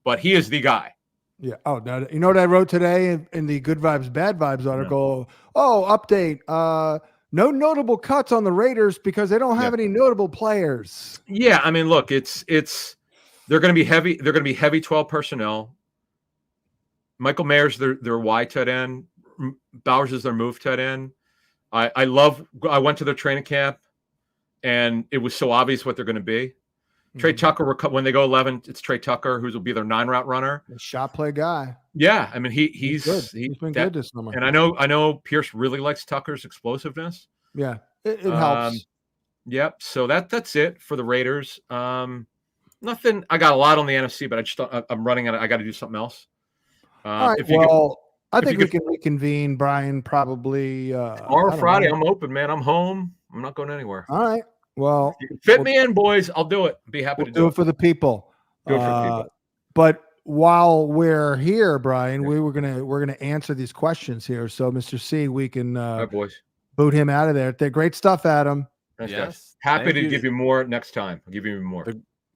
but he is the guy. Yeah. Oh, now, you know what I wrote today in the Good Vibes, Bad Vibes article? Yeah. Oh, update. No notable cuts on the Raiders because they don't have any notable players. Yeah, I mean, look, they're going to be heavy. They're going to be heavy 12 personnel. Michael Mayer's their Y tight end. Bowers is their move tight end. I went to their training camp, and it was so obvious what they're going to be. Trey Tucker, when they go 11, it's Trey Tucker, who will be their 9-route runner. A shot play guy. Yeah, I mean he's good. He's been good this summer. And I know Pierce really likes Tucker's explosiveness. Yeah, it helps. Yep. So that's it for the Raiders. Nothing. I got a lot on the NFC, but I'm running out. I got to do something else. All right. I think we can reconvene, Brian. Probably tomorrow, Friday. I'm open, man. I'm home. I'm not going anywhere. All right. Well, you can fit me in, boys. I'll do it. Be happy to do it for the people. Do it for the people. But while we're here, Brian, we're gonna answer these questions here. So, Mr. C, we can boys. Boot him out of there. They're great stuff, Adam. Yes. Guys. Happy to give you more next time. I'll give you more.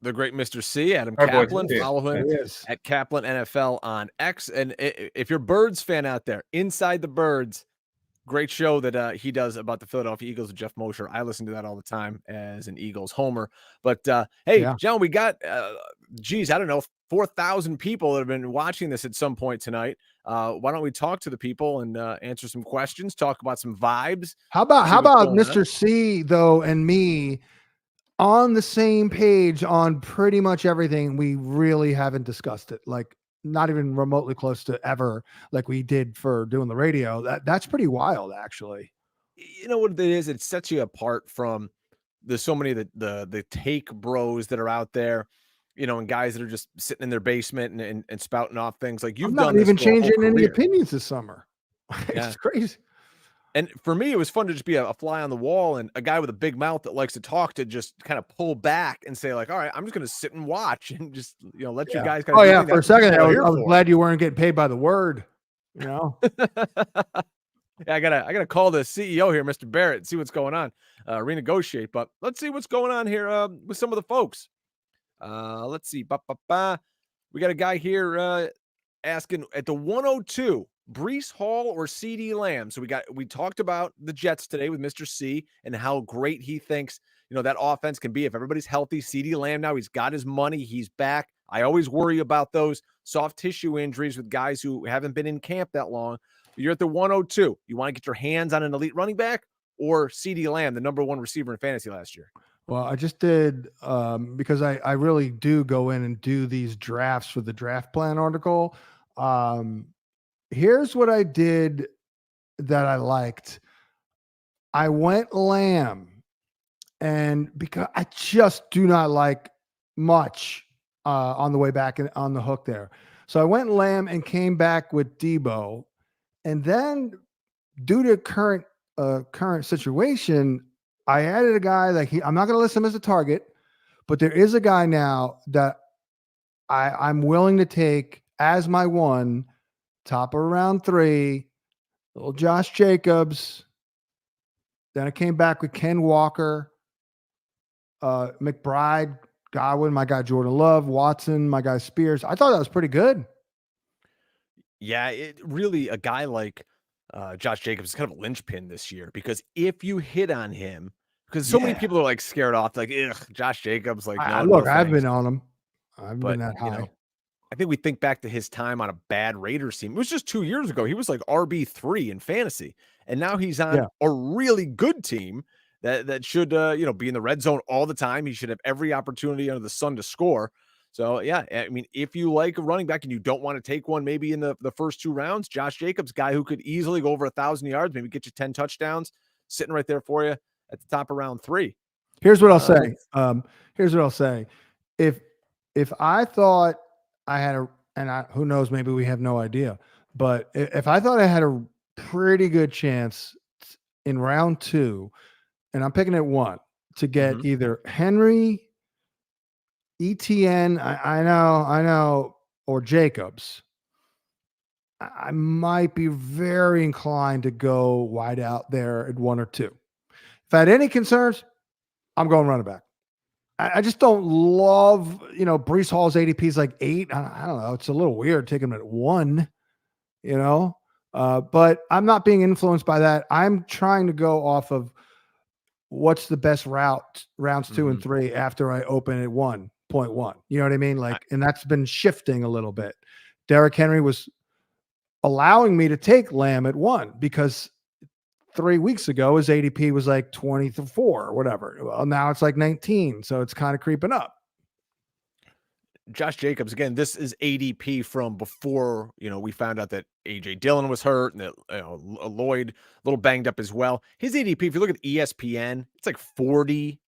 The great Mr. C, Adam Caplan. Follow him at Caplan NFL on X. And if you're Birds fan out there, Inside the Birds, great show that he does about the Philadelphia Eagles with Jeff Mosher. I listen to that all the time as an Eagles homer. But hey, John, we got, I don't know, 4,000 people that have been watching this at some point tonight. Why don't we talk to the people and answer some questions, talk about some vibes? How about Mr. C, though, and me on the same page on pretty much everything? We really haven't discussed it. Like, not even remotely close to ever like we did for doing the radio. That's pretty wild, actually. You know what it is? It sets you apart from there's so many of the take bros that are out there, and guys that are just sitting in their basement and spouting off things like you've done. Not even changing any opinions this summer. It's crazy. And for me, it was fun to just be a fly on the wall and a guy with a big mouth that likes to talk to just kind of pull back and say like, all right, I'm just going to sit and watch and just, let you guys kind of. For a second, I was glad you weren't getting paid by the word, Yeah, I gotta call the CEO here, Mr. Barrett, and see what's going on, renegotiate, but let's see what's going on here with some of the folks. Let's see. We got a guy here asking at the 102, Breece Hall or CeeDee Lamb. So we talked about the Jets today with Mr. C and how great he thinks, that offense can be if everybody's healthy. CeeDee Lamb now, he's got his money, he's back. I always worry about those soft tissue injuries with guys who haven't been in camp that long. You're at the 102. You want to get your hands on an elite running back, or CeeDee Lamb, the number one receiver in fantasy last year? Well, I just did because I really do go in and do these drafts for the draft plan article. Here's what I did that I liked. I went Lamb, and because I just do not like much on the way back and on the hook there. So I went Lamb and came back with Debo. And then due to current situation, I added a guy like I'm not going to list him as a target, but there is a guy now that I'm willing to take as my one, top of round 3, little Josh Jacobs. Then I came back with Ken Walker, McBride, Godwin, my guy Jordan Love, Watson, my guy Spears. I thought that was pretty good. Yeah, it really, a guy like Josh Jacobs is kind of a linchpin this year, because if you hit on him, because so many people are like scared off, like, ugh, Josh Jacobs, like, no, look, no I've thanks. been on him. I've been that high. I think we think back to his time on a bad Raiders team. It was just 2 years ago. He was like RB3 in fantasy, and now he's on a really good team that should be in the red zone all the time. He should have every opportunity under the sun to score. So yeah, I mean, if you like a running back and you don't want to take one maybe in the first 2 rounds, Josh Jacobs, guy who could easily go over 1,000 yards, maybe get you 10 touchdowns, sitting right there for you at the top of round 3. Here's what I'll say. Here's what I'll say. If I thought I had who knows, maybe we have no idea, but if I thought I had a pretty good chance in round 2, and I'm picking at 1 to get either Henry, ETN, I know, or Jacobs, I might be very inclined to go wide out there at 1 or 2. If I had any concerns, I'm going running back. I just don't love, Breece Hall's ADP is like 8. I don't know. It's a little weird taking him at 1, but I'm not being influenced by that. I'm trying to go off of what's the best rounds 2 and 3 after I open at 1.1. You know what I mean? And that's been shifting a little bit. Derrick Henry was allowing me to take Lamb at 1 because 3 weeks ago his ADP was like 24 or whatever. Well, now it's like 19, so it's kind of creeping up. Josh Jacobs, again, this is ADP from before, we found out that AJ Dillon was hurt and that Lloyd a little banged up as well. His ADP, if you look at ESPN, it's like 40.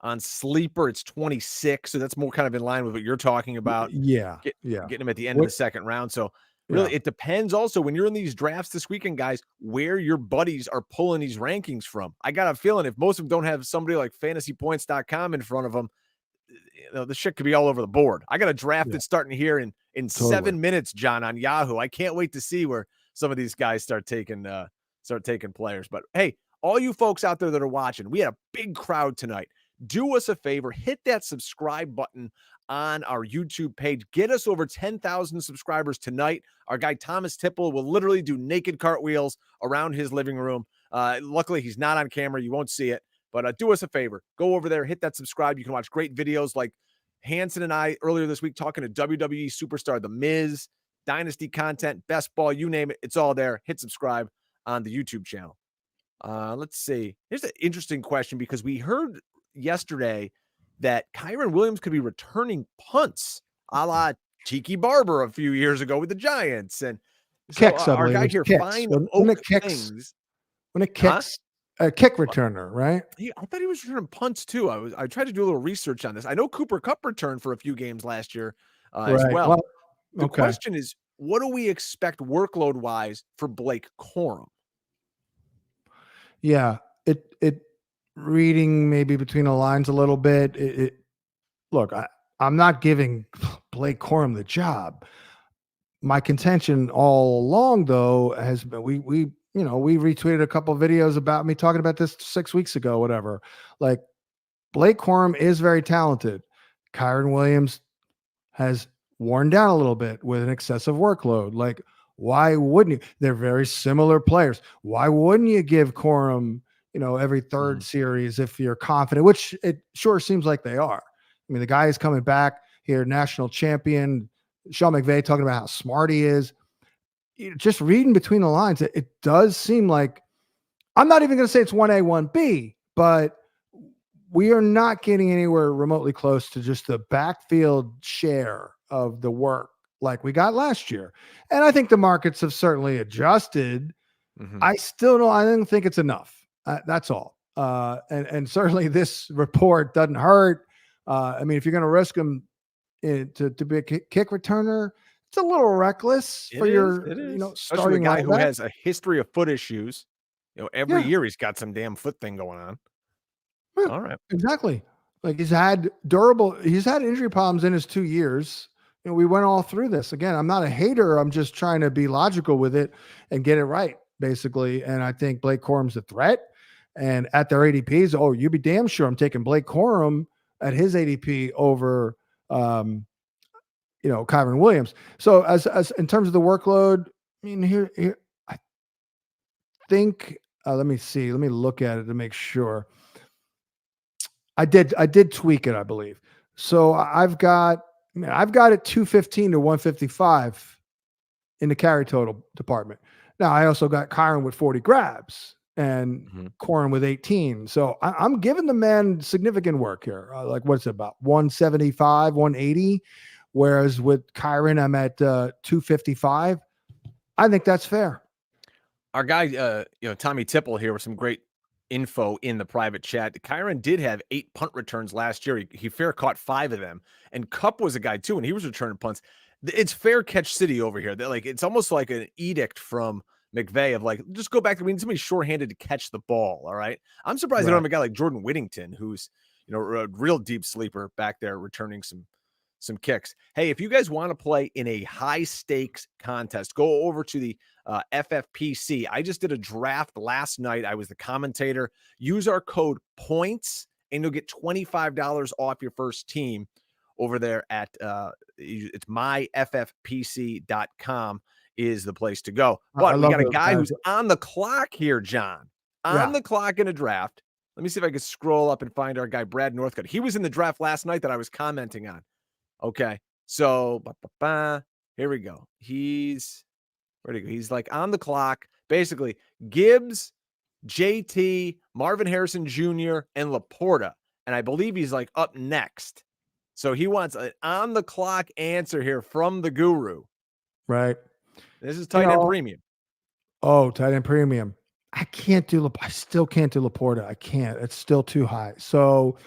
On Sleeper, it's 26. So that's more kind of in line with what you're talking about. Yeah. Getting him at the end of the second round. So really, it depends also when you're in these drafts this weekend, guys, where your buddies are pulling these rankings from. I got a feeling if most of them don't have somebody like FantasyPoints.com in front of them, the shit could be all over the board. I got a draft that's starting here in totally. 7 minutes, John, on Yahoo. I can't wait to see where some of these guys start taking players. But hey, all you folks out there that are watching, we had a big crowd tonight. Do us a favor, hit that subscribe button on our YouTube page. Get us over 10,000 subscribers tonight. Our guy Thomas Tipple will literally do naked cartwheels around his living room. Luckily, he's not on camera. You won't see it. But do us a favor. Go over there, hit that subscribe. You can watch great videos like Hansen and I earlier this week talking to WWE superstar The Miz, Dynasty content, best ball, you name it. It's all there. Hit subscribe on the YouTube channel. Let's see. Here's an interesting question because we heard yesterday that Kyren Williams could be returning punts a la Tiki Barber a few years ago with the Giants. And so kicks, our guy here, Fine Oak Things. When it kicks, a kick returner, right? I thought he was returning punts too. I tried to do a little research on this. I know Cooper Kupp returned for a few games last year as well. The question is, what do we expect workload-wise for Blake Corum? Yeah, it reading maybe between the lines a little bit. Look, I'm not giving Blake Corum the job. My contention all along, though, has been we retweeted a couple of videos about me talking about this 6 weeks ago, whatever. Like, Blake Corum is very talented. Kyren Williams has worn down a little bit with an excessive workload. Like, why wouldn't you? They're very similar players. Why wouldn't you give Corum, every third series if you're confident, which it sure seems like they are. I mean, the guy is coming back here, national champion. Sean McVay talking about how smart he is. Just reading between the lines, it does seem like I'm not even going to say it's 1A, 1B, but we are not getting anywhere remotely close to just the backfield share of the work like we got last year. And I think the markets have certainly adjusted. I don't think it's enough. That's all. And certainly this report doesn't hurt. I mean, if you're going to risk him to be a kick returner, it's a little reckless for your, especially starting a guy who linebacker. has a history of foot issues. Every year he's got some damn foot thing going on. Yeah, all right. Exactly. Like he's had injury problems in his 2 years. We went all through this. Again, I'm not a hater. I'm just trying to be logical with it and get it right, basically. And I think Blake Corum's a threat. And at their ADPs, you be damn sure I'm taking Blake Corum at his ADP over Kyron Williams. So as in terms of the workload, I mean, here I think let me see. Let me look at it to make sure. I did tweak it, I believe. So I've got it 215 to 155 in the carry total department. Now I also got Kyron with 40 grabs and Corum with 18. So I'm giving the man significant work here. Like what's it about 175, 180? Whereas with Kyron, I'm at 255. I think that's fair. Our guy, Tommy Tipple here with some great info in the private chat. Kyron did have 8 punt returns last year. He fair caught 5 of them. And Kupp was a guy too, and he was returning punts. It's fair catch city over here. It's almost like an edict from McVay of like, just go back. We need somebody shorthanded to catch the ball. All right. I'm surprised they don't have a guy like Jordan Whittington, who's a real deep sleeper back there returning some kicks. Hey, if you guys want to play in a high stakes contest, go over to the FFPC. I just did a draft last night. I was the commentator. Use our code POINTS and you'll get $25 off your first team over there at it's myffpc.com is the place to go. But we got a guy who's on the clock here, John, the clock in a draft. Let me see if I can scroll up and find our guy, Brad Northcutt. He was in the draft last night that I was commenting on. Okay, so here we go. He's like on the clock. Basically, Gibbs, JT, Marvin Harrison Jr., and Laporta. And I believe he's like up next. So he wants an on the clock answer here from the guru. Right. This is tight end premium. Oh, tight end premium. I still can't do Laporta. I can't. It's still too high. So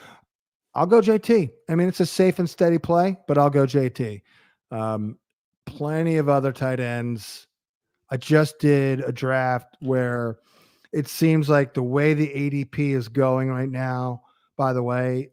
I'll go JT. I mean, it's a safe and steady play, but I'll go JT. Plenty of other tight ends. I just did a draft where it seems like the way the ADP is going right now, by the way,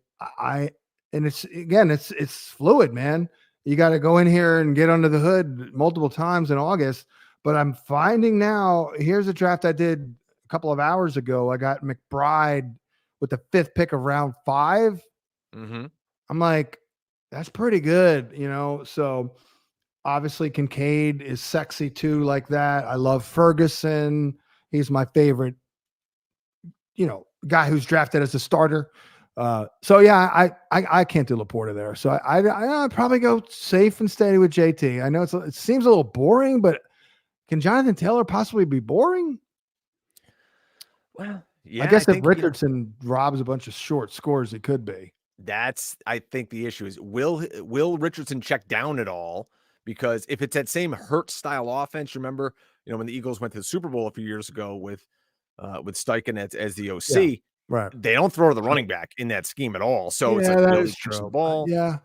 it's fluid, man. You got to go in here and get under the hood multiple times in August. But I'm finding now, here's a draft I did a couple of hours ago. I got McBride with the 5th pick of round 5. I'm like, that's pretty good, So obviously Kincaid is sexy too, like that. I love Ferguson. He's my favorite, guy who's drafted as a starter. So yeah, I can't do Laporta there. So I'd probably go safe and steady with JT. I know it seems a little boring, but can Jonathan Taylor possibly be boring? Well, yeah, I guess if Richardson robs a bunch of short scores, it could be. That's, I think the issue is, will Richardson check down at all? Because if it's that same Hurts style offense, remember, when the Eagles went to the Super Bowl a few years ago with Steichen as the OC, right? They don't throw the running back in that scheme at all. So it's like, that is true. The ball. Yeah.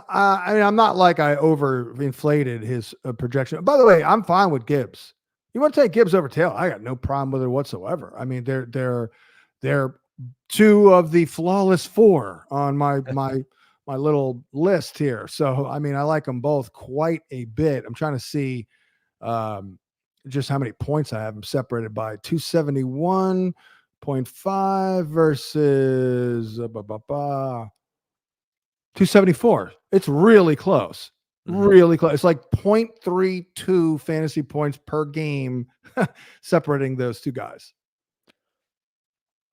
I mean, I'm not like I overinflated his projection. By the way, I'm fine with Gibbs. You want to take Gibbs over Taylor? I got no problem with it whatsoever. I mean, they're 2 of the flawless 4 on my little list here. So, I mean, I like them both quite a bit. I'm trying to see just how many points I have them separated by. 271.5 versus 274. It's really close. Really close. It's like 0.32 fantasy points per game separating those 2 guys.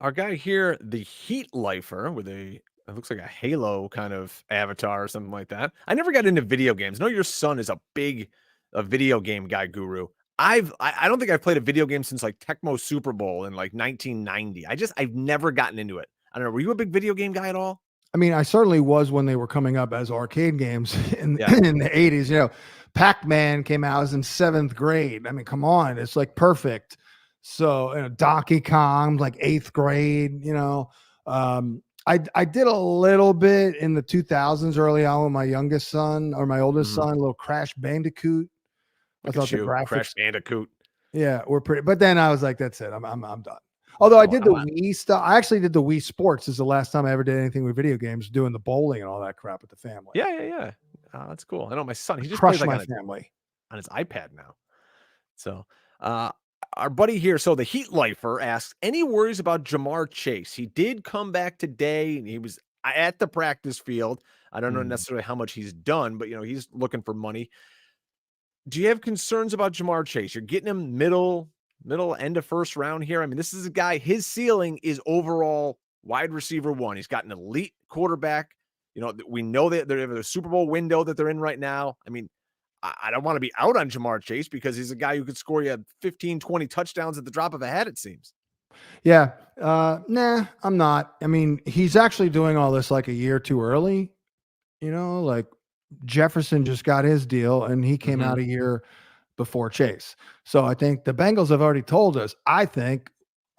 Our guy here, the Heat Lifer, with it looks like a Halo kind of avatar or something like that. I never got into video games. I know your son is a big video game guy guru. I don't think I've played a video game since like Tecmo Super Bowl in like 1990. I've never gotten into it. I don't know. Were you a big video game guy at all? I mean, I certainly was when they were coming up as arcade games in Yeah. in the 80s. You know, Pac-Man came out. I was in 7th grade. I mean, come on, it's like perfect. So, you know, Donkey Kong, like 8th grade. You know, I did a little bit in the 2000s early on with my youngest son or my oldest son, a little Crash Bandicoot. Look I at thought the you, graphics, Crash Bandicoot. yeah, were pretty. But then I was like, that's it. I'm done. Although I did the Wii stuff. I actually did the Wii Sports. This is the last time I ever did anything with video games, doing the bowling and all that crap with the family. Yeah. Oh, that's cool. I know my son. He just Crush plays like my family on his iPad now. So, our buddy here, so the Heat Lifer asks, any worries about Jamar Chase? He did come back today, and he was at the practice field. I don't know necessarily how much he's done, but he's looking for money. Do you have concerns about Jamar Chase? You're getting him middle end of first round here. I mean, this is a guy, his ceiling is overall wide receiver 1. He's got an elite quarterback. We know that they're the Super Bowl window that they're in right now. I mean, I don't want to be out on Jamar Chase because he's a guy who could score you 15, 20 touchdowns at the drop of a hat, it seems. Yeah. Nah, I'm not. I mean, he's actually doing all this like a year too early. Like Jefferson just got his deal and he came out a year before Chase. So I think the Bengals have already told us, I think,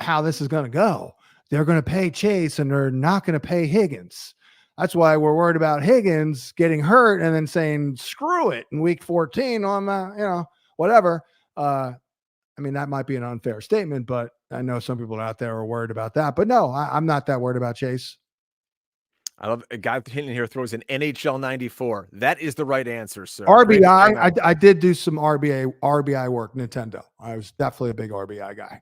how this is going to go. They're going to pay Chase and they're not going to pay Higgins. That's why we're worried about Higgins getting hurt and then saying, screw it in week 14 on, whatever. I mean, that might be an unfair statement, but I know some people out there are worried about that. But no, I'm not that worried about Chase. I love a guy hitting here throws an NHL 94. That is the right answer, sir. RBI. I did do some RBI work, Nintendo. I was definitely a big RBI guy.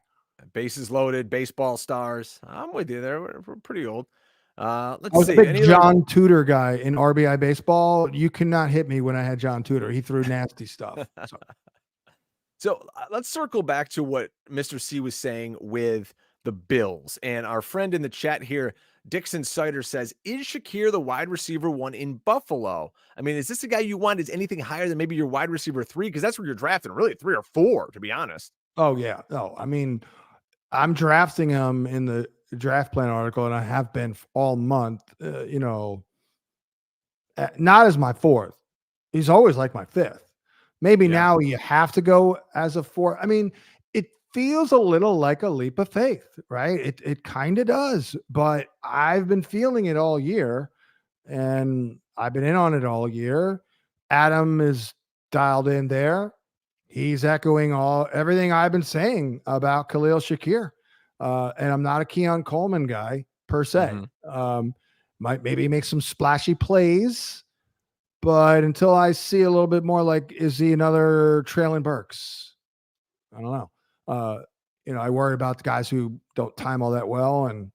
Bases loaded, baseball stars. I'm with you there. We're pretty old. Let's I was see. a big John Tudor guy in RBI baseball. You cannot hit me when I had John Tudor. He threw nasty stuff. So let's circle back to what Mr. C was saying with the Bills. And our friend in the chat here, Dixon Sider, says, is Shakir the wide receiver 1 in Buffalo? I mean, is this a guy you want? Is anything higher than maybe your wide receiver 3? Because that's where you're drafting, really 3 or 4, to be honest. Oh, yeah. No, I mean, I'm drafting him in the draft plan article, and I have been all month, not as my 4th. He's always like my 5th. Maybe now you have to go as a 4th. I mean, it feels a little like a leap of faith, right? It kind of does, but I've been feeling it all year, and I've been in on it all year. Adam is dialed in there. He's echoing everything I've been saying about Khalil Shakir. And I'm not a Keon Coleman guy per se. Might maybe make some splashy plays, but until I see a little bit more, like, is he another Traylon Burks? I don't know. I worry about the guys who don't time all that well, and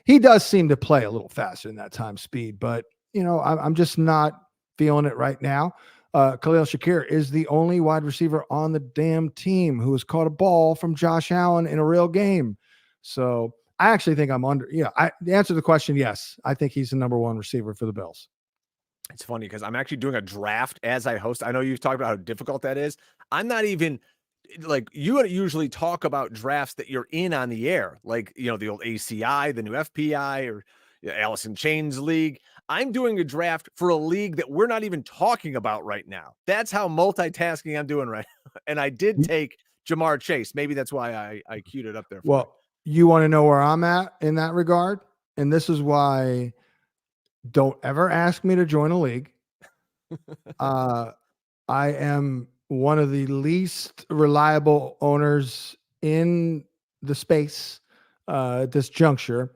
he does seem to play a little faster in that time speed, but I'm just not feeling it right now. Khalil Shakir is the only wide receiver on the damn team who has caught a ball from Josh Allen in a real game. So I actually think I'm under. The answer to the question, yes, I think he's the number 1 receiver for the Bills. It's funny because I'm actually doing a draft as I host. I know you've talked about how difficult that is. I'm not even like, you usually talk about drafts that you're in on the air, like, the old ACI, the new FPI, or Allison Chains League. I'm doing a draft for a league that we're not even talking about right now. That's how multitasking I'm doing right now. And I did take Jamar Chase. Maybe that's why I queued it up there. Well, you want to know where I'm at in that regard? And this is why don't ever ask me to join a league. I am one of the least reliable owners in the space at this juncture.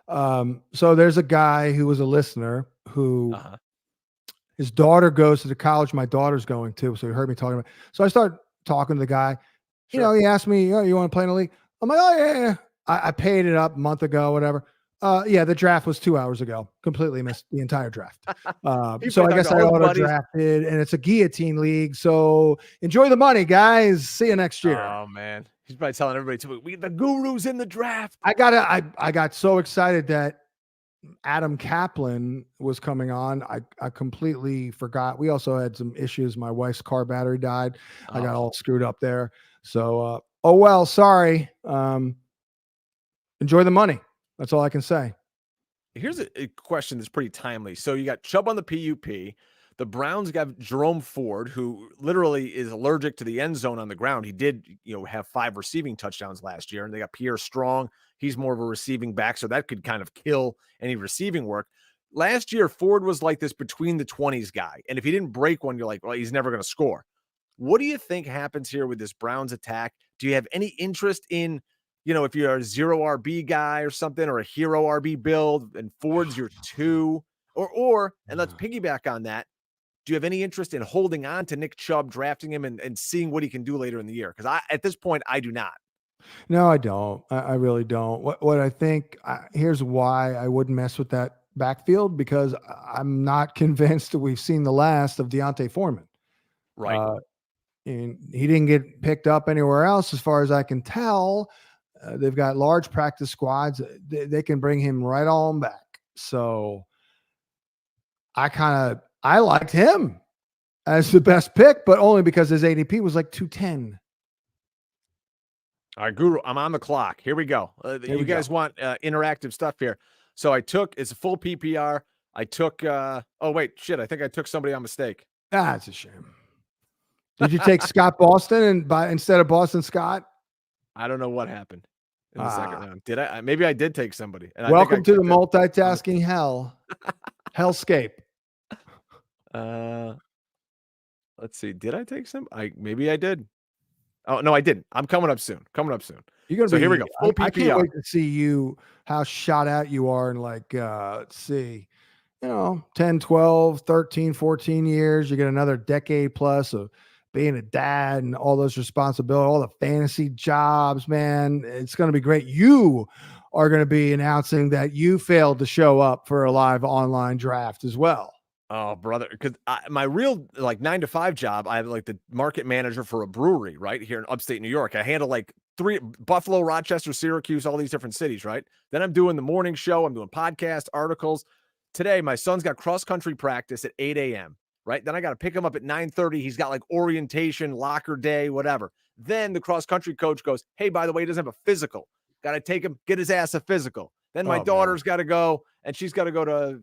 So there's a guy who was a listener who his daughter goes to the college my daughter's going to. So he heard me talking about it. So I start talking to the guy. Sure. He asked me, you want to play in a league? I'm like, oh, yeah. I paid it up a month ago, whatever. The draft was 2 hours ago. Completely missed the entire draft. So I guess I auto drafted, and it's a guillotine league. So enjoy the money, guys. See you next year. Oh man, he's probably telling everybody too. The guru's in the draft. I got so excited that Adam Caplan was coming on. I completely forgot. We also had some issues. My wife's car battery died. I got all screwed up there. So, oh well, sorry. Enjoy the money. That's all I can say. Here's a question that's pretty timely. So you got Chubb on the PUP. The Browns got Jerome Ford, who literally is allergic to the end zone on the ground. He did, have 5 receiving touchdowns last year, and they got Pierre Strong. He's more of a receiving back, so that could kind of kill any receiving work. Last year, Ford was like this between the 20s guy, and if he didn't break one, you're like, well, he's never going to score. What do you think happens here with this Browns attack? Do you have any interest in, if you're a 0 RB guy or something, or a hero RB build, and Ford's your 2, and let's piggyback on that. Do you have any interest in holding on to Nick Chubb, drafting him, and seeing what he can do later in the year? Because at this point, I do not. No, I don't. I really don't. What I think, here's why I wouldn't mess with that backfield, because I'm not convinced that we've seen the last of Deontay Foreman. Right. And he didn't get picked up anywhere else, as far as I can tell. They've got large practice squads. They can bring him right on back. So I liked him as the best pick, but only because his ADP was like 210. All right, Guru, I'm on the clock. Here we go. You guys want interactive stuff here. So it's a full PPR. I took, I think I took somebody on mistake. That's a shame. Did you take Scott Boston instead of Boston Scott? I don't know what happened in the second round. Did I? Maybe I did take somebody. And welcome to the multitasking hell. Hellscape. Let's see. Did I take some? Maybe I did. Oh no, I didn't. I'm coming up soon. You're gonna here we go. Full PPR. I can't wait to see how shot out you are in let's see, 10, 12, 13, 14 years. You get another decade plus of being a dad and all those responsibilities, all the fantasy jobs, man. It's going to be great. You are going to be announcing that you failed to show up for a live online draft as well. Oh, brother, because my real 9-to-5 job, I have the market manager for a brewery right here in upstate New York. I handle 3 Buffalo, Rochester, Syracuse, all these different cities, right? Then I'm doing the morning show. I'm doing podcasts, articles. Today, my son's got cross-country practice at 8 a.m., right? Then I got to pick him up at 9:30. He's got orientation, locker day, whatever. Then the cross-country coach goes, hey, by the way, he doesn't have a physical. Got to take him, get his ass a physical. Then my daughter's got to go, and she's got to go to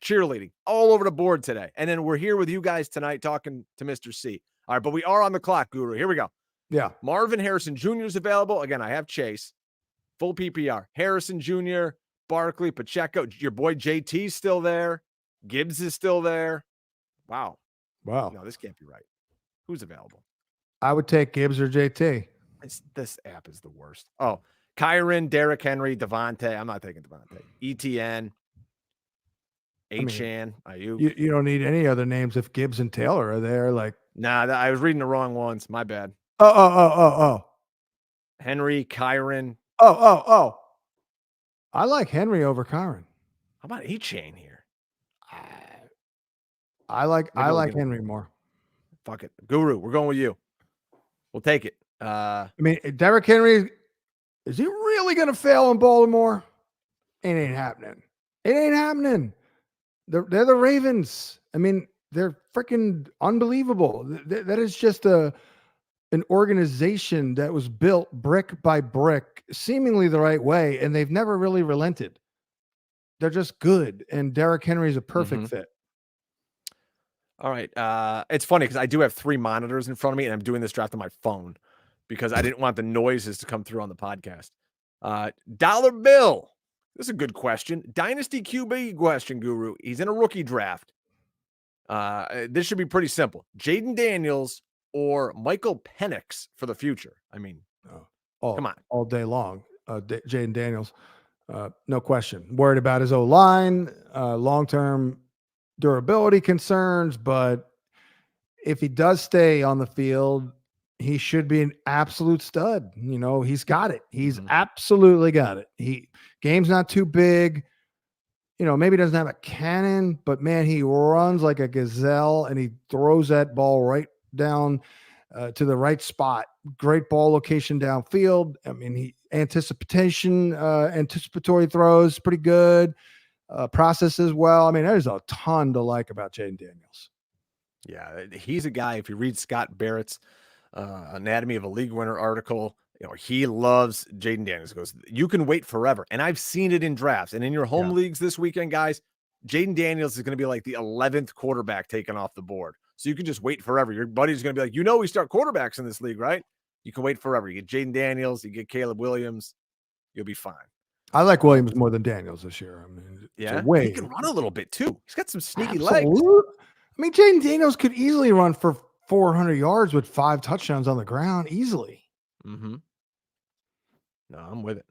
cheerleading, all over the board today. And then we're here with you guys tonight talking to Mr. C. All right, but we are on the clock, Guru. Here we go. Yeah. Marvin Harrison Jr. is available. Again, I have Chase. Full PPR. Harrison Jr., Barkley, Pacheco. Your boy JT's still there. Gibbs is still there. Wow. No, this can't be right. Who's available? I would take Gibbs or JT. This app is the worst. Oh, Kyron, Derrick Henry, Devontae. I'm not taking Devontae. ETN. Achan, Ayuk. You don't need any other names if Gibbs and Taylor are there. Nah, I was reading the wrong ones. My bad. Oh. Henry, Kyron. Oh. I like Henry over Kyron. How about Achan here? I like Henry more. Fuck it. Guru, we're going with you. We'll take it. Derrick Henry, is he really going to fail in Baltimore? It ain't happening. They're the Ravens. They're freaking unbelievable. That is just an organization that was built brick by brick, seemingly the right way, and they've never really relented. They're just good, and Derrick Henry is a perfect fit. All right. It's funny because I do have 3 monitors in front of me, and I'm doing this draft on my phone because I didn't want the noises to come through on the podcast. Dollar Bill. This is a good question. Dynasty QB question, Guru. He's in a rookie draft. This should be pretty simple. Jaden Daniels or Michael Penix for the future. Come on. All day long. Jaden Daniels. No question. Worried about his O-line, long-term durability concerns, but if he does stay on the field, he should be an absolute stud. He's got it. He's absolutely got it. Game's not too big. Maybe he doesn't have a cannon, but man, he runs like a gazelle and he throws that ball right down to the right spot. Great ball location downfield. Anticipatory throws, pretty good. processes well. I mean, there's a ton to like about Jaden Daniels. Yeah, he's a guy. If you read Scott Barrett's Anatomy of a League Winner article, he loves Jaden Daniels. He goes, you can wait forever. And I've seen it in drafts and in your home leagues this weekend, guys. Jaden Daniels is going to be like the 11th quarterback taken off the board. So you can just wait forever. Your buddy's going to be like, we start quarterbacks in this league, right? You can wait forever. You get Jaden Daniels, you get Caleb Williams, you'll be fine. I like Williams more than Daniels this year. I mean, he can run a little bit too. He's got some sneaky legs. I mean, Jaden Daniels could easily run for 400 yards with 5 touchdowns on the ground easily. Mm-hmm. No, I'm with it.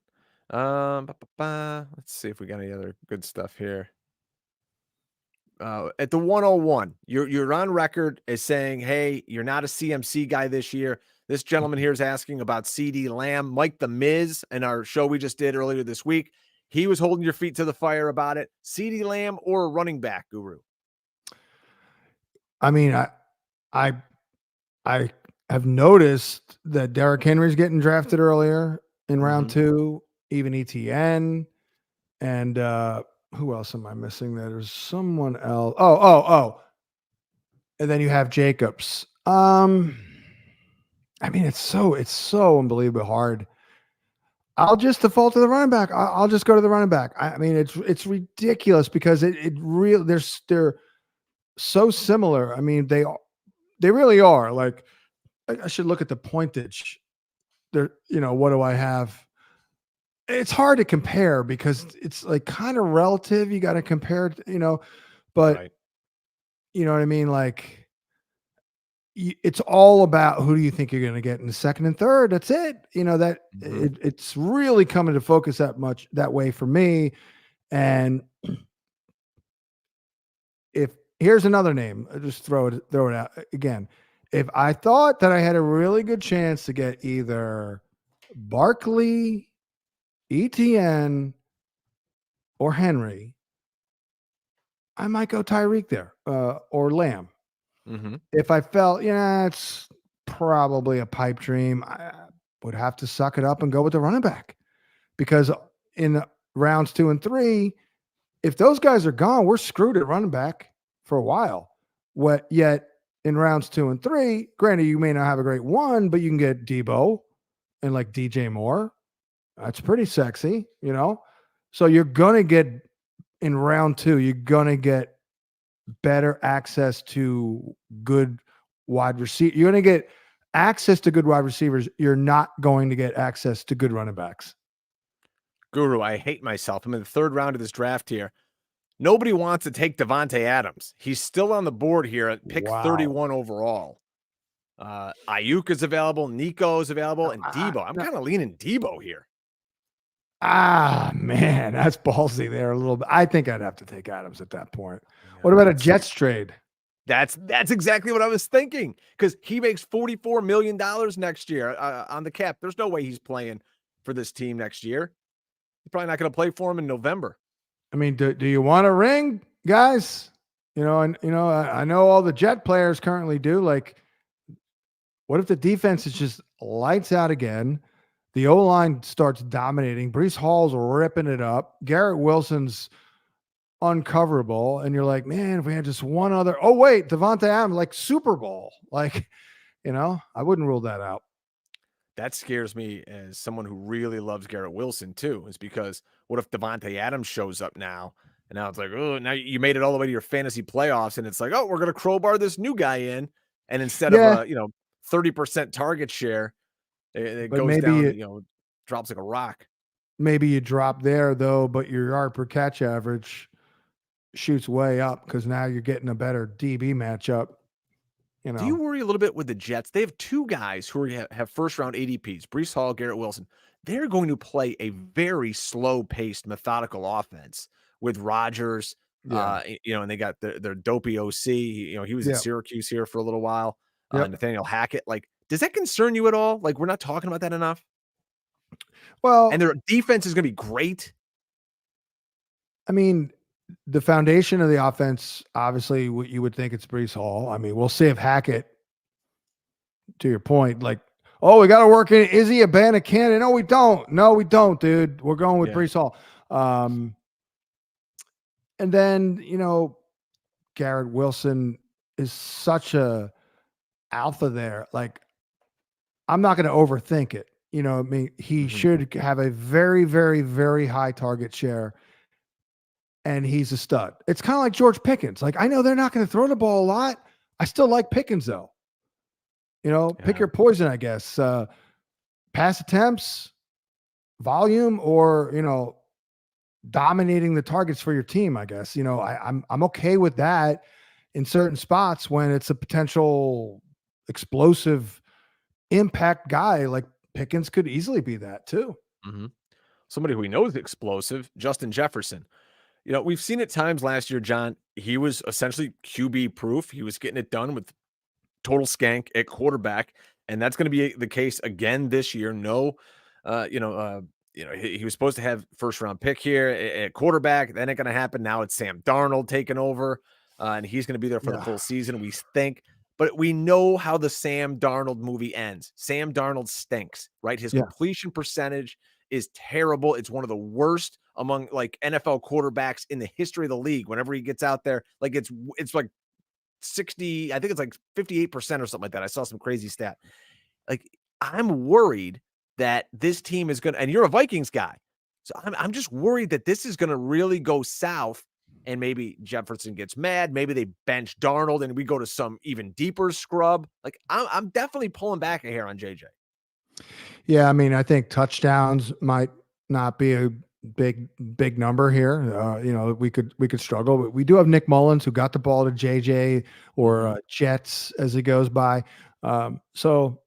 Let's see if we got any other good stuff here. At the 101, you're on record as saying, hey, you're not a CMC guy this year. This gentleman here is asking about CeeDee Lamb. Mike the Miz, in our show we just did earlier this week, he was holding your feet to the fire about it. CeeDee Lamb or a running back, Guru? I mean, I have noticed that Derrick Henry's getting drafted earlier in round 2, even ETN. And who else am I missing? There's someone else. Oh. And then you have Jacobs. I mean, it's so unbelievably hard. I'll just default to the running back. I'll just go to the running back. I mean, it's ridiculous because they're so similar. I mean, they really are. Like, I should look at the pointage. What do I have? It's hard to compare because it's like kind of relative. You got to compare, but right. You know what I mean? Like, it's all about who do you think you're going to get in the second and third. That's it. It's really coming to focus that way for me. And here's another name, I'll just throw it out again. If I thought that I had a really good chance to get either Barkley, ETN, or Henry, I might go Tyreek there, or Lamb. Mm-hmm. If I felt, it's probably a pipe dream, I would have to suck it up and go with the running back, because in rounds 2 and 3, if those guys are gone, we're screwed at running back for a while. Yet in rounds 2 and 3, granted, you may not have a great one, but you can get Debo and like DJ Moore. That's pretty sexy, So you're going to get in round 2, you're going to get better access to good wide receiver. You're going to get access to good wide receivers. You're not going to get access to good running backs. Guru, I hate myself. I'm in the 3rd round of this draft here. Nobody wants to take Devontae Adams. He's still on the board here at pick 31 overall. Ayuk is available. Nico is available. And Debo. I'm kind of leaning Debo here. Man, that's ballsy there a little bit. I think I'd have to take Adams at that point. What about a Jets trade? That's exactly what I was thinking, because he makes $44 million next year on the cap. There's no way he's playing for this team next year. He's probably not going to play for him in November. I mean, do you want a ring, guys? I know all the Jet players currently do. Like, what if the defense is just lights out again? The O-line starts dominating. Breece Hall's ripping it up. Garrett Wilson's uncoverable. And you're like, man, if we had just one other. Oh, wait, Devontae Adams, like Super Bowl. Like, I wouldn't rule that out. That scares me as someone who really loves Garrett Wilson, too, is because what if Devontae Adams shows up now? And now it's like, oh, now you made it all the way to your fantasy playoffs. And it's like, oh, we're going to crowbar this new guy in. And instead of, 30% target share, it goes down, drops like a rock. Maybe you drop there, though, but your yard per catch average shoots way up because now you're getting a better DB matchup. Do you worry a little bit with the Jets? They have 2 guys who have first-round ADPs, Breece Hall, Garrett Wilson. They're going to play a very slow-paced, methodical offense with Rodgers, and they got their dopey OC. He was at Syracuse here for a little while. Nathaniel Hackett. Like, does that concern you at all? Like, we're not talking about that enough? Well, and their defense is going to be great. I mean, the foundation of the offense, obviously, you would think it's Breece Hall. I mean, we'll see if Hackett, to your point, like, oh, we got to work in. Is he a Banner candidate? No, we don't. No, we don't, dude. We're going with Breece Hall. And then, Garrett Wilson is such a alpha there. Like, I'm not going to overthink it. I mean, he should have a very, very, very high target share, and he's a stud. It's kind of like George Pickens. Like, I know they're not going to throw the ball a lot. I still like Pickens, though. Pick your poison, I guess. Pass attempts, volume, or, dominating the targets for your team, I guess. I'm okay with that in certain spots when it's a potential explosive impact guy. Like Pickens could easily be that too. Somebody who we know is explosive, Justin Jefferson. We've seen it times last year, John. He was essentially QB proof. He was getting it done with total skank at quarterback, and that's going to be the case again this year. No, he was supposed to have first round pick here at quarterback. That ain't going to happen. Now it's Sam Darnold taking over, and he's going to be there for the full season, we think. But we know how the Sam Darnold movie ends. Sam Darnold stinks, right? His completion percentage is terrible. It's one of the worst among like NFL quarterbacks in the history of the league. Whenever he gets out there, like it's like 60, I think it's like 58% or something like that. I saw some crazy stat. Like, I'm worried that this team is going to, and you're a Vikings guy. So I'm just worried that this is going to really go south, and maybe Jefferson gets mad. Maybe they bench Darnold and we go to some even deeper scrub. Like, I'm definitely pulling back a hair on JJ. Yeah. I mean, I think touchdowns might not be a big number here. We could struggle, but we do have Nick Mullins who got the ball to JJ or Jets as it goes by. So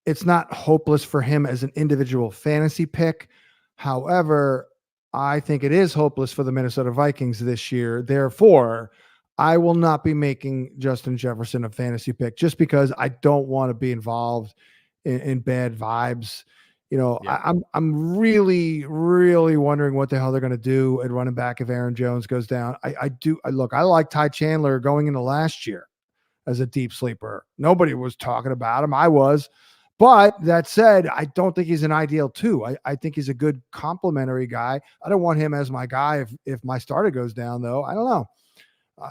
it's not hopeless for him as an individual fantasy pick. However, I think it is hopeless for the Minnesota Vikings this year. Therefore, I will not be making Justin Jefferson a fantasy pick just because I don't want to be involved in bad vibes. I'm really, really wondering what the hell they're going to do at running back if Aaron Jones goes down. I like Ty Chandler going into last year as a deep sleeper. Nobody was talking about him. I was. But that said, I don't think he's an ideal two. I think he's a good complementary guy. I don't want him as my guy if my starter goes down, though. I don't know.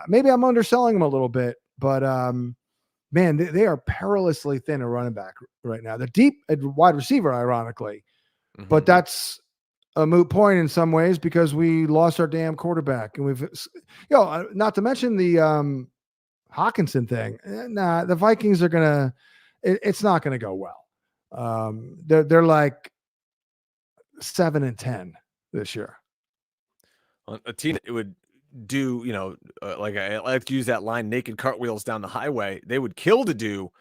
Maybe I'm underselling him a little bit, but man, they are perilously thin at running back right now. They're deep at wide receiver, ironically, but that's a moot point in some ways because we lost our damn quarterback, and we've, not to mention the Hawkinson thing. Nah, the Vikings are gonna. It's not going to go well. They're like 7-10 this year. A team that would do, like I like to use that line, naked cartwheels down the highway. They would kill to do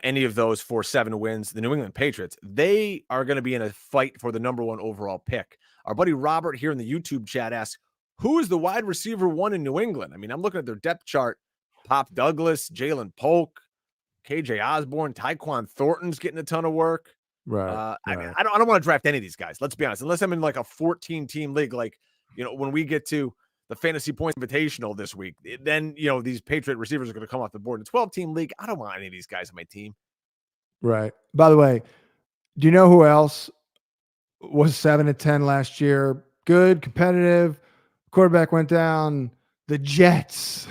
any of those for 7 wins. The New England Patriots, they are going to be in a fight for the number 1 overall pick. Our buddy Robert here in the YouTube chat asks, who is the wide receiver 1 in New England? I mean, I'm looking at their depth chart. Pop Douglas, Jalen Polk, KJ Osborne, Tyquan Thornton's getting a ton of work. Right. I mean, I don't want to draft any of these guys. Let's be honest. Unless I'm in like a 14-team league, like, when we get to the Fantasy Points Invitational this week, then, these Patriot receivers are going to come off the board. In a 12-team league, I don't want any of these guys on my team. Right. By the way, do you know who else was 7-10 last year? Good, competitive. Quarterback went down. The Jets.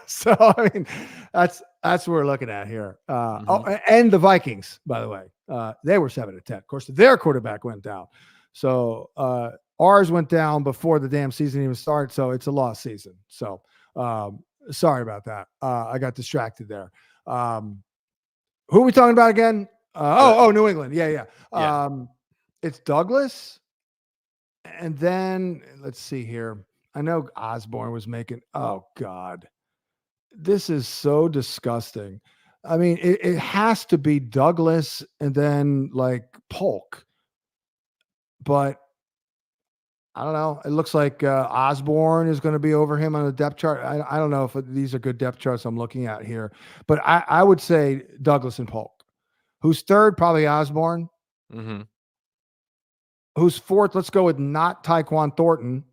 So, I mean, that's what we're looking at here. And the Vikings, by the way, they were 7-10. Of course, their quarterback went down. So ours went down before the damn season even started. So it's a lost season. So sorry about that. I got distracted there. Who are we talking about again? New England. Yeah. It's Douglas. And then let's see here. I know Osborne was making, oh God. This is so disgusting. I mean, it has to be Douglas and then like Polk, but I don't know. It looks like Osborne is going to be over him on the depth chart. I don't know if these are good depth charts I'm looking at here, but I would say Douglas and Polk. Who's third? Probably Osborne. Who's fourth? Let's go with not Tyquan Thornton.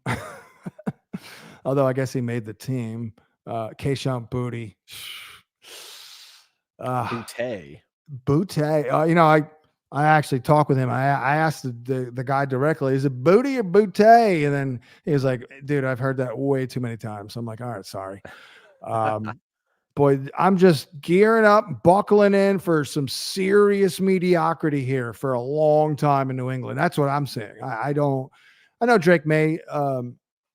Although I guess he made the team. Keishon Boutte. Boutte. Boutte. I actually talked with him. I asked the guy directly, is it Booty or Booty? And then he was like, dude, I've heard that way too many times. So I'm like, all right, sorry. Boy, I'm just gearing up, buckling in for some serious mediocrity here for a long time in New England. That's what I'm saying. I know Drake may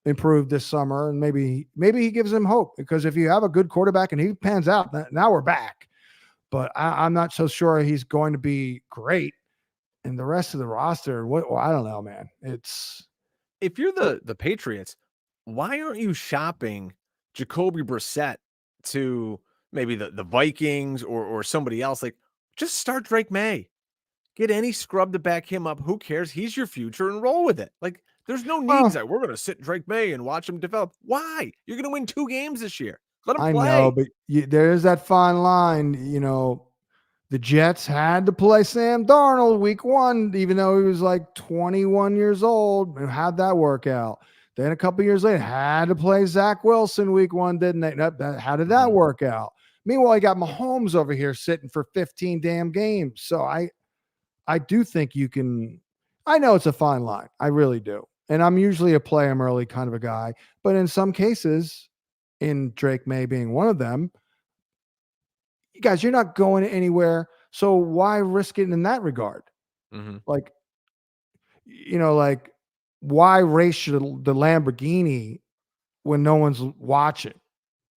improve this summer, and maybe he gives him hope, because if you have a good quarterback and he pans out, now we're back. But I'm not so sure he's going to be great. And the rest of the roster, I don't know, man. If you're the Patriots, why aren't you shopping Jacoby Brissett to maybe the Vikings or somebody else? Like, just start Drake May. Get any scrub to back him up. Who cares? He's your future, and roll with it. Like, there's no needs that we're going to sit Drake May and watch him develop. Why? You're going to win 2 games this year. Let him play. I know, but there is that fine line. The Jets had to play Sam Darnold week 1, even though he was like 21 years old. And how'd that work out? Then a couple years later, had to play Zach Wilson week 1, didn't they? How did that work out? Meanwhile, you got Mahomes over here sitting for 15 damn games. So I do think you can. I know it's a fine line. I really do. And I'm usually a play him early kind of a guy. But in some cases, in Drake May being one of them, you guys, you're not going anywhere. So why risk it in that regard? Like, why race the Lamborghini when no one's watching?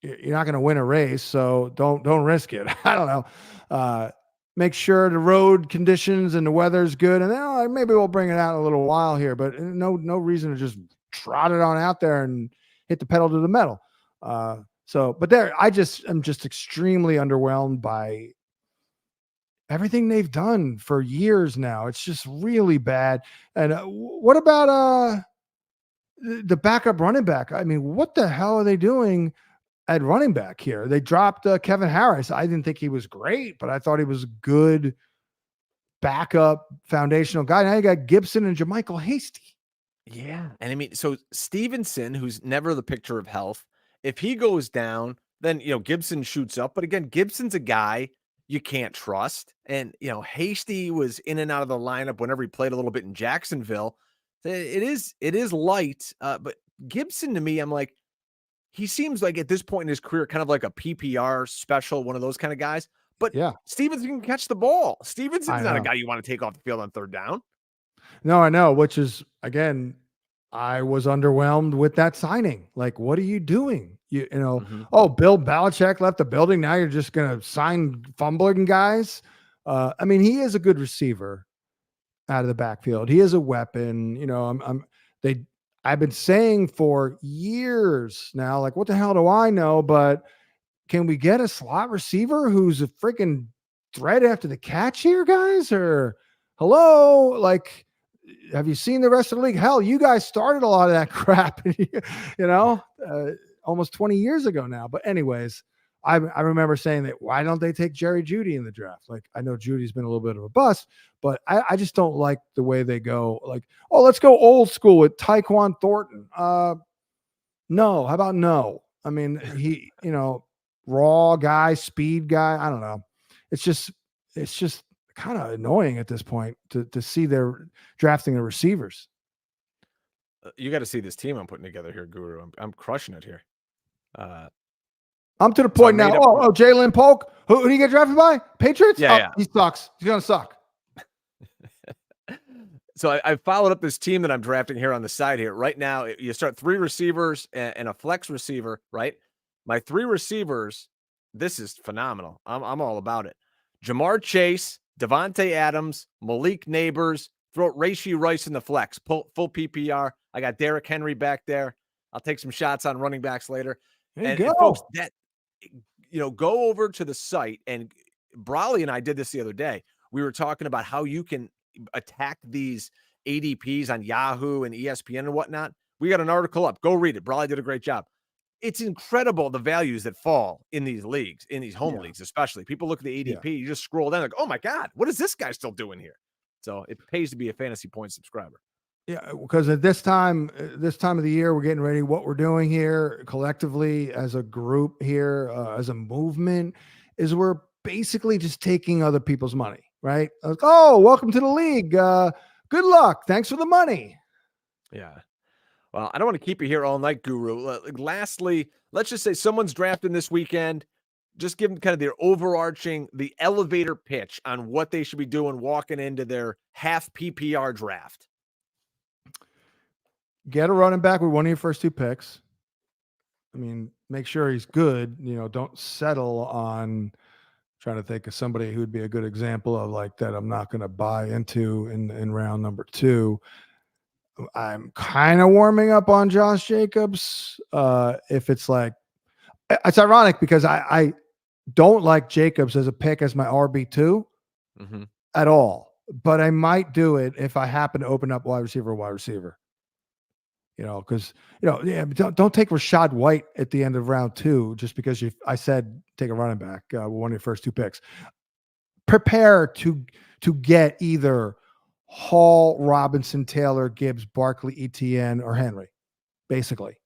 You're not going to win a race, so don't risk it. I don't know. Make sure the road conditions and the weather's good, and then maybe we'll bring it out in a little while here. But no reason to just trot it on out there and hit the pedal to the metal. I'm just extremely underwhelmed by everything they've done for years now. It's just really bad. And what about the backup running back? I mean, what the hell are they doing at running back here? They dropped Kevin Harris. I didn't think he was great, but I thought he was a good backup foundational guy. Now you got Gibson and Jermichael Hasty. Yeah. And I mean, so Stevenson, who's never the picture of health, if he goes down, then, Gibson shoots up. But again, Gibson's a guy you can't trust. And, Hasty was in and out of the lineup whenever he played a little bit in Jacksonville. It is light. But Gibson, to me, I'm like, he seems like at this point in his career, kind of like a PPR special, one of those kind of guys. But yeah, Stevenson can catch the ball. Stevenson's not a guy you want to take off the field on 3rd down. No, I know, which is, again, I was underwhelmed with that signing. Like, what are you doing? Oh, Bill Belichick left the building. Now you're just going to sign fumbling guys. I mean, he is a good receiver out of the backfield. He is a weapon. I've been saying for years now, like, what the hell do I know? But can we get a slot receiver who's a freaking threat after the catch here, guys? Or hello? Like, have you seen the rest of the league? Hell, you guys started a lot of that crap, almost 20 years ago now. But anyways, I remember saying that, why don't they take Jerry Jeudy in the draft? Like, I know Judy's been a little bit of a bust, but I just don't like the way they go. Like, oh, let's go old school with Tyquan Thornton. No, how about no? I mean, he, raw guy, speed guy. I don't know. It's just kind of annoying at this point to see they're drafting the receivers. You got to see this team I'm putting together here, Guru. I'm crushing it here. I'm to the point now. Jalen Polk. Who do you get drafted by? Patriots? Yeah. He sucks. He's going to suck. So I followed up this team that I'm drafting here on the side here. Right now, you start 3 receivers and a flex receiver, right? My 3 receivers, this is phenomenal. I'm all about it. Jamar Chase, Devontae Adams, Malik Neighbors, throw Rashee Rice in the flex, full PPR. I got Derrick Henry back there. I'll take some shots on running backs later. And folks, go over to the site, and Brawley and I did this the other day. We were talking about how you can attack these ADPs on Yahoo and ESPN and whatnot. We got an article up. Go read it. Brawley did a great job. It's incredible the values that fall in these leagues, in these home leagues, especially. People look at the ADP, you just scroll down like, oh my God, what is this guy still doing here? So it pays to be a Fantasy Points subscriber. Yeah, because at this time of the year, we're getting ready. What we're doing here collectively as a group here, as a movement, is we're basically just taking other people's money. right? Like, oh, welcome to the league. Good luck. Thanks for the money. Yeah. Well, I don't want to keep you here all night, Guru. Lastly, let's just say someone's drafting this weekend. Just give them kind of their overarching, the elevator pitch on what they should be doing walking into their half PPR draft. Get a running back with one of your first 2 picks. I mean, make sure he's good. Don't settle on trying to think of somebody who'd be a good example of like that I'm not going to buy into in round number 2. I'm kind of warming up on Josh Jacobs. If it's like, it's ironic because I don't like Jacobs as a pick as my RB2 at all, but I might do it if I happen to open up wide receiver. Because don't take Rashad White at the end of round 2 just because I said take a running back, one of your first 2 picks. Prepare to get either Hall, Robinson, Taylor, Gibbs, Barkley, Etienne, or Henry, basically.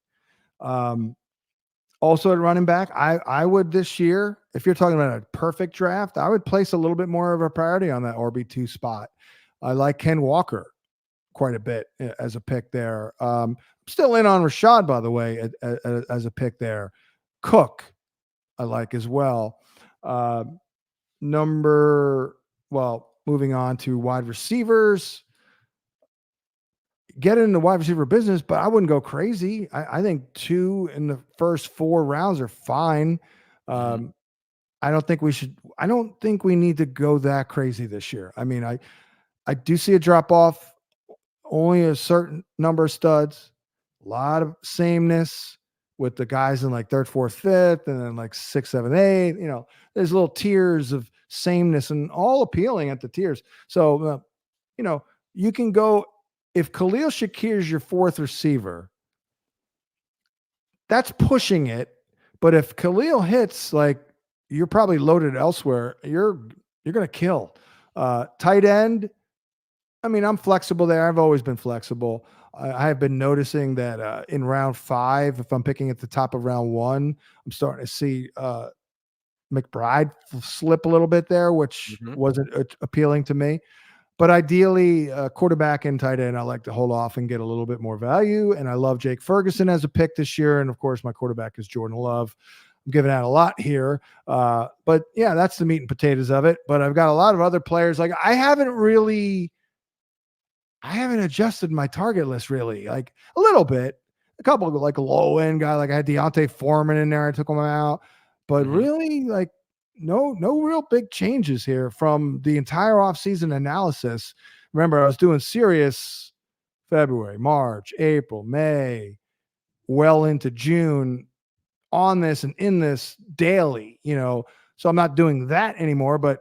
Also at running back, I would this year, if you're talking about a perfect draft, I would place a little bit more of a priority on that RB2 spot. I like Ken Walker quite a bit as a pick there. Still in on Rashad, by the way, as a pick there. Cook, I like as well. Moving on to wide receivers. Get into wide receiver business, but I wouldn't go crazy. I think 2 in the first 4 rounds are fine. I don't think we need to go that crazy this year. I mean, I do see a drop off, only a certain number of studs, a lot of sameness with the guys in like 3rd, 4th, 5th, and then like 6, 7, 8. There's little tiers of sameness and all appealing at the tiers. So, you can go, if Khalil Shakir is your 4th receiver, that's pushing it. But if Khalil hits, like, you're probably loaded elsewhere. You're going to kill. Tight end, I mean, I'm flexible there. I've always been flexible. I have been noticing that in round 5, if I'm picking at the top of round 1, I'm starting to see McBride slip a little bit there, which wasn't appealing to me. But ideally, quarterback and tight end, I like to hold off and get a little bit more value. And I love Jake Ferguson as a pick this year. And of course, my quarterback is Jordan Love. I'm giving out a lot here. But yeah, that's the meat and potatoes of it. But I've got a lot of other players. Like I haven't adjusted my target list really, like a little bit. A couple of like low end guy, like I had Deontay Foreman in there. I took him out. But really, like, no real big changes here from the entire offseason analysis. Remember, I was doing serious February, March, April, May, well into June on this and in this daily, so I'm not doing that anymore. But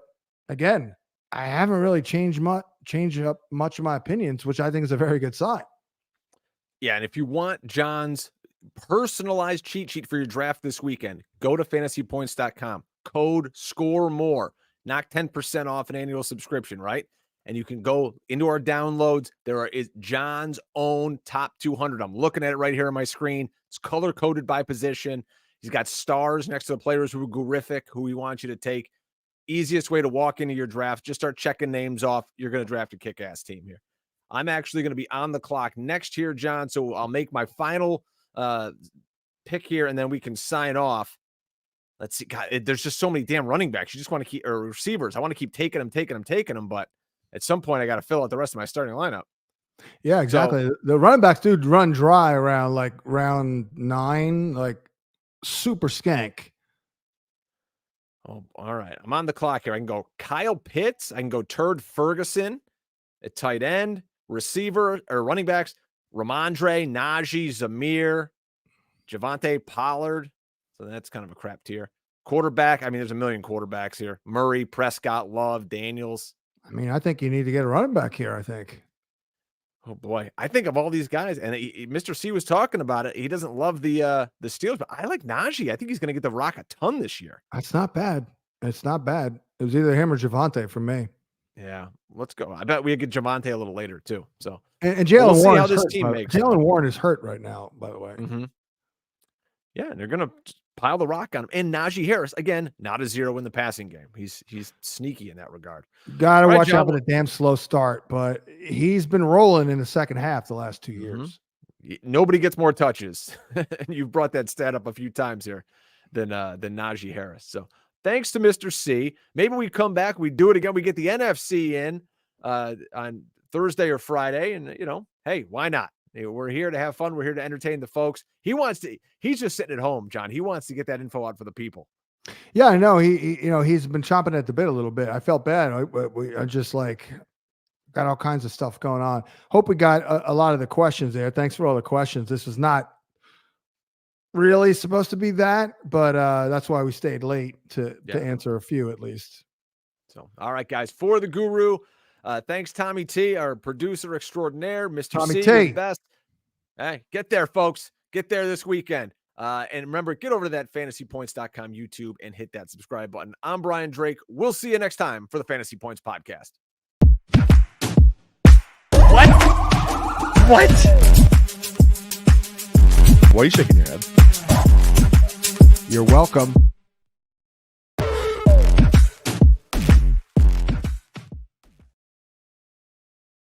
again, I haven't really changed up much of my opinions, which I think is a very good sign. Yeah, and if you want John's personalized cheat sheet for your draft this weekend, go to fantasypoints.com. Code SCOREMORE. Knock 10% off an annual subscription, right? And you can go into our downloads. There is John's own top 200. I'm looking at it right here on my screen. It's color-coded by position. He's got stars next to the players who are horrific, who he wants you to take. Easiest way to walk into your draft, just start checking names off. You're going to draft a kick-ass team here. I'm actually going to be on the clock next here, John, so I'll make my final pick here, and then we can sign off. Let's see. God, there's just so many damn running backs. You just want to keep, or receivers. I want to keep taking them. But at some point, I got to fill out the rest of my starting lineup. Yeah, exactly. So, the running backs do run dry around like round 9, like super skank. Oh, all right. I'm on the clock here. I can go Kyle Pitts. I can go Turd Ferguson at tight end, receiver or running backs. Ramondre, Najee, Zamir, Javante Pollard. So that's kind of a crap tier. Quarterback. I mean, there's a million quarterbacks here. Murray, Prescott, Love, Daniels. I mean, I think you need to get a running back here, I think. Oh, boy. I think of all these guys, and Mr. C was talking about it. He doesn't love the Steelers, but I like Najee. I think he's going to get the rock a ton this year. That's not bad. It's not bad. It was either him or Javante for me. Yeah, let's go. I bet we get Javante a little later, too. So, and Jalen Warren, how this team makes Jalen Warren is hurt right now, by the way. Yeah, and they're going to pile the rock on him. And Najee Harris, again, not a zero in the passing game. He's sneaky in that regard. Got to watch John, out for the damn slow start, but he's been rolling in the second half the last 2 years. Nobody gets more touches. And you've brought that stat up a few times here than Najee Harris. So thanks to Mr. C. Maybe we come back, we do it again. We get the NFC in on Thursday or Friday. And, hey, why not? We're here to have fun. We're here to entertain the folks. He's just sitting at home, John. He wants to get that info out for the people. Yeah, I know. He's been chomping at the bit a little bit. I felt bad. I just got all kinds of stuff going on. Hope we got a lot of the questions there. Thanks for all the questions. This was not really supposed to be that, but that's why we stayed late to answer a few at least. So, all right, guys, for the Guru, thanks, Tommy T, our producer extraordinaire, Mr. Tommy C, T. the best. Hey, get there, folks. Get there this weekend. And remember, get over to that FantasyPoints.com YouTube and hit that subscribe button. I'm Brian Drake. We'll see you next time for the Fantasy Points Podcast. What? Why are you shaking your head? You're welcome.